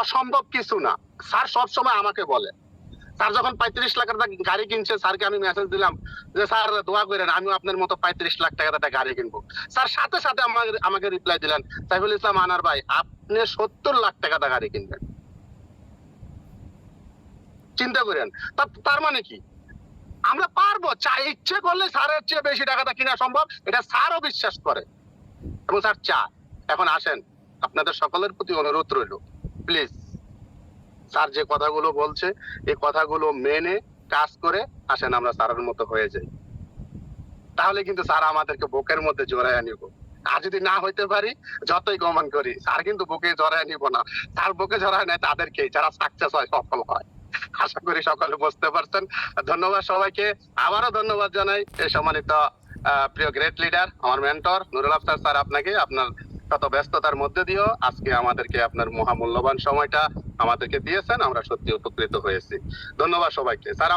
অসম্ভব কিছু না। স্যার সবসময় আমাকে বলে, স্যার যখন 35 লাখ টাকা গাড়ি কিনছে, স্যারকে আমি মেসেজ দিলাম যে স্যার দোয়া করেন আমিও আপনার মতো 35 লাখ টাকা একটা গাড়ি কিনবো। স্যার সাথে সাথে আমাকে রিপ্লাই দিলেন, সাইফুল ইসলাম আনার ভাই আপনি 70 লাখ টাকা গাড়ি কিনবেন। চিন্তা করেন, তার মানে কি আমরা পারবো, ইচ্ছে করলে স্যারের চেয়ে বেশি টাকাটা কিনা সম্ভব, এটা স্যারও বিশ্বাস করে এবং স্যার চায়। এখন আসেন, আপনাদের সকলের প্রতি অনুরোধ রইল, প্লিজ স্যার যে কথাগুলো বলছে এই কথাগুলো মেনে কাজ করে আসেন আমরা স্যারের মতো হয়ে যাই। তাহলে কিন্তু স্যার আমাদেরকে বুকের মধ্যে জড়ায় নিব। আর যদি না হইতে পারি, যতই গমন করি, স্যার কিন্তু বুকে জড়ায় নিব না। স্যার বুকে জড়ায় নেয় তাদেরকে যারা সাকসেস হয়, সফল হয়। আশা করি সকলে বুঝতে পারছেন। ধন্যবাদ সবাইকে। আবারও ধন্যবাদ জানাই এই সম্মানিত প্রিয় গ্রেট লিডার, আমার মেন্টর নুরুল আফসার স্যার, আপনাকে আপনার শত ব্যস্ততার মধ্যে দিয়েও আজকে আমাদেরকে আপনার মহামূল্যবান সময়টা আমাদেরকে দিয়েছেন। আমরা সত্যি উপকৃত হয়েছি। ধন্যবাদ সবাইকে। স্যার